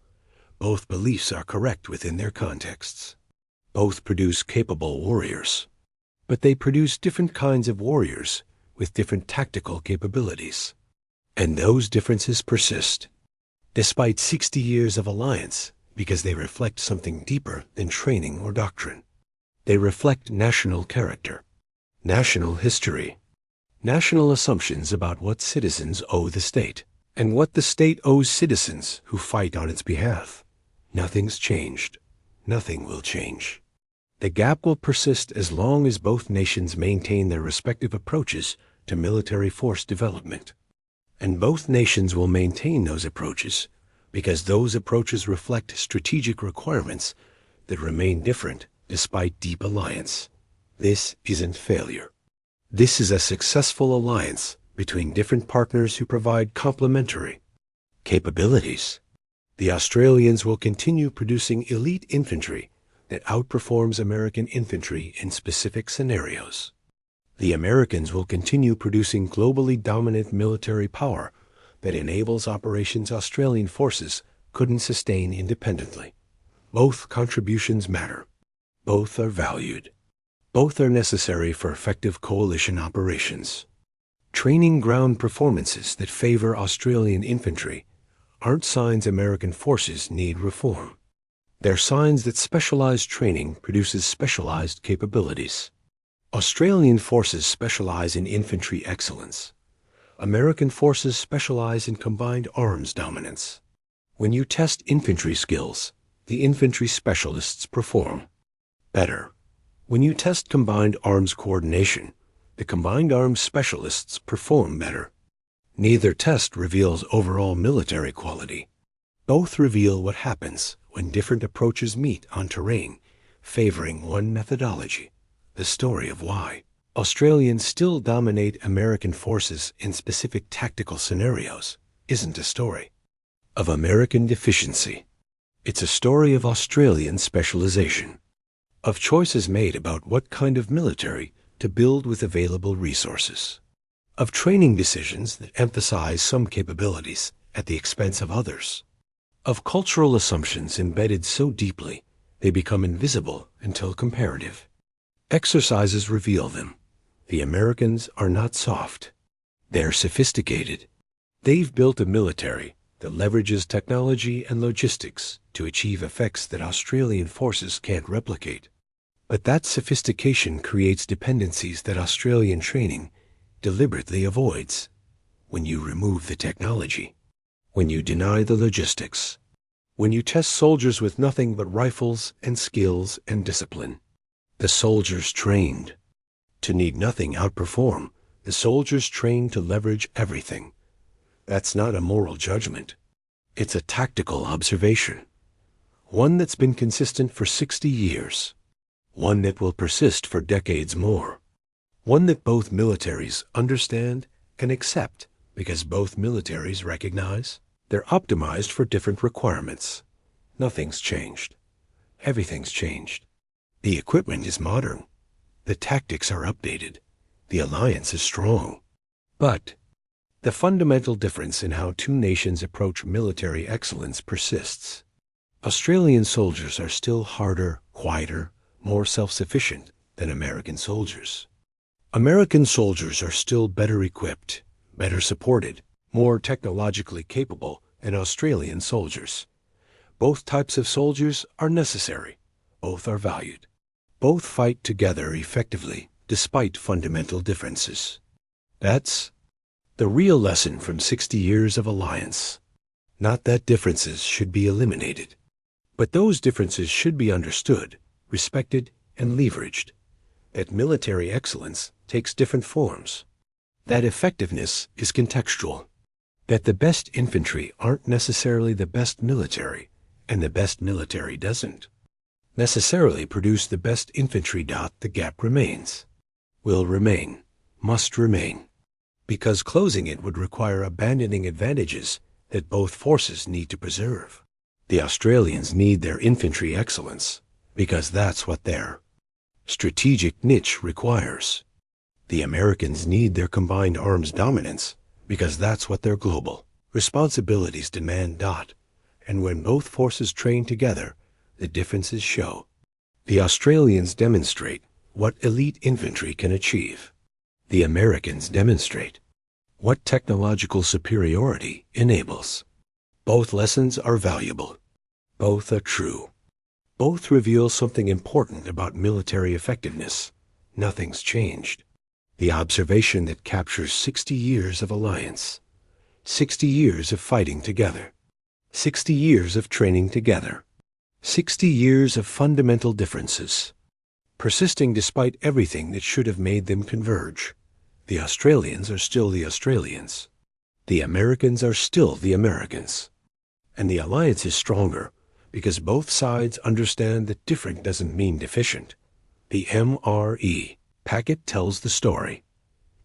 Both beliefs are correct within their contexts. Both produce capable warriors, but they produce different kinds of warriors with different tactical capabilities. And those differences persist, despite 60 years of alliance, because they reflect something deeper than training or doctrine. They reflect national character, national history, national assumptions about what citizens owe the state, and what the state owes citizens who fight on its behalf. Nothing's changed. Nothing will change. The gap will persist as long as both nations maintain their respective approaches to military force development. And both nations will maintain those approaches because those approaches reflect strategic requirements that remain different despite deep alliance. This isn't failure. This is a successful alliance between different partners who provide complementary capabilities. The Australians will continue producing elite infantry that outperforms American infantry in specific scenarios. The Americans will continue producing globally dominant military power that enables operations Australian forces couldn't sustain independently. Both contributions matter. Both are valued. Both are necessary for effective coalition operations. Training ground performances that favor Australian infantry aren't signs American forces need reform. They're signs that specialized training produces specialized capabilities. Australian forces specialize in infantry excellence. American forces specialize in combined arms dominance. When you test infantry skills, the infantry specialists perform better. When you test combined arms coordination, the combined arms specialists perform better. Neither test reveals overall military quality. Both reveal what happens when different approaches meet on terrain, favoring one methodology. The story of why Australians still dominate American forces in specific tactical scenarios isn't a story of American deficiency. It's a story of Australian specialization, of choices made about what kind of military to build with available resources, of training decisions that emphasize some capabilities at the expense of others, of cultural assumptions embedded so deeply they become invisible until comparative exercises reveal them. The Americans are not soft. They're sophisticated. They've built a military that leverages technology and logistics to achieve effects that Australian forces can't replicate. But that sophistication creates dependencies that Australian training deliberately avoids. When you remove the technology, when you deny the logistics, when you test soldiers with nothing but rifles and skills and discipline, the soldiers trained to need nothing outperform the soldiers trained to leverage everything. That's not a moral judgment. It's a tactical observation, one that's been consistent for 60 years, one that will persist for decades more, one that both militaries understand and accept because both militaries recognize they're optimized for different requirements. Nothing's changed. Everything's changed. The equipment is modern. The tactics are updated. The alliance is strong. But the fundamental difference in how two nations approach military excellence persists. Australian soldiers are still harder, quieter, more self-sufficient than American soldiers. American soldiers are still better equipped, better supported, more technologically capable, and Australian soldiers. Both types of soldiers are necessary. Both are valued. Both fight together effectively, despite fundamental differences. That's the real lesson from 60 years of alliance. Not that differences should be eliminated, but those differences should be understood, respected, and leveraged. That military excellence takes different forms. That effectiveness is contextual. That the best infantry aren't necessarily the best military, and the best military doesn't necessarily produce the best infantry. The gap remains. Will remain. Must remain. Because closing it would require abandoning advantages that both forces need to preserve. The Australians need their infantry excellence, because that's what their strategic niche requires. The Americans need their combined arms dominance, because that's what their global responsibilities demand. And when both forces train together, the differences show. The Australians demonstrate what elite infantry can achieve. The Americans demonstrate what technological superiority enables. Both lessons are valuable. Both are true. Both reveal something important about military effectiveness. Nothing's changed. The observation that captures 60 years of alliance, 60 years of fighting together, 60 years of training together, 60 years of fundamental differences, persisting despite everything that should have made them converge. The Australians are still the Australians. The Americans are still the Americans. And the alliance is stronger because both sides understand that different doesn't mean deficient. The MRE packet tells the story.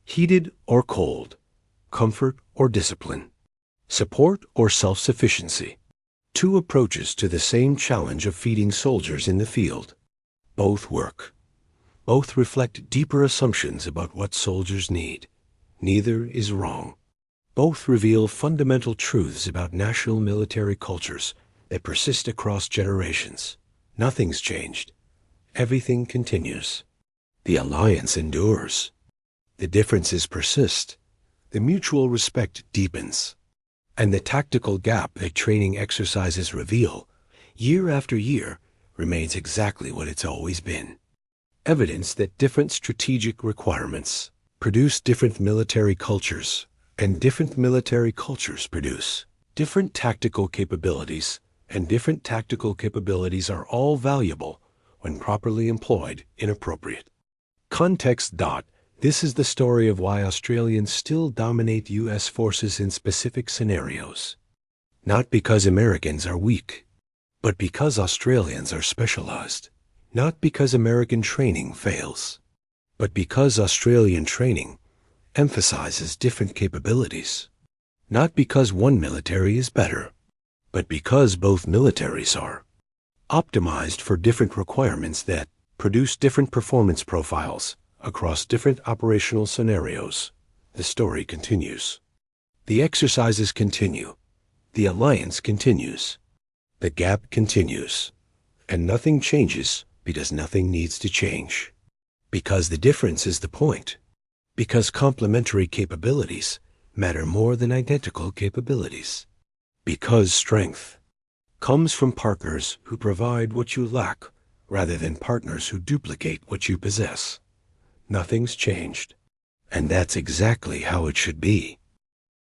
Heated or cold, comfort or discipline, support or self-sufficiency. Two approaches to the same challenge of feeding soldiers in the field. Both work. Both reflect deeper assumptions about what soldiers need. Neither is wrong. Both reveal fundamental truths about national military cultures that persist across generations. Nothing's changed. Everything continues. The alliance endures. The differences persist. The mutual respect deepens. And the tactical gap that training exercises reveal, year after year, remains exactly what it's always been. Evidence that different strategic requirements produce different military cultures, and different military cultures produce different tactical capabilities, and different tactical capabilities are all valuable when properly employed in appropriate context. This is the story of why Australians still dominate U.S. forces in specific scenarios. Not because Americans are weak, but because Australians are specialized. Not because American training fails, but because Australian training emphasizes different capabilities. Not because one military is better, but because both militaries are optimized for different requirements that produce different performance profiles across different operational scenarios. The story continues. The exercises continue. The alliance continues. The gap continues. And nothing changes because nothing needs to change. Because the difference is the point. Because complementary capabilities matter more than identical capabilities. Because strength comes from partners who provide what you lack rather than partners who duplicate what you possess. Nothing's changed. And that's exactly how it should be.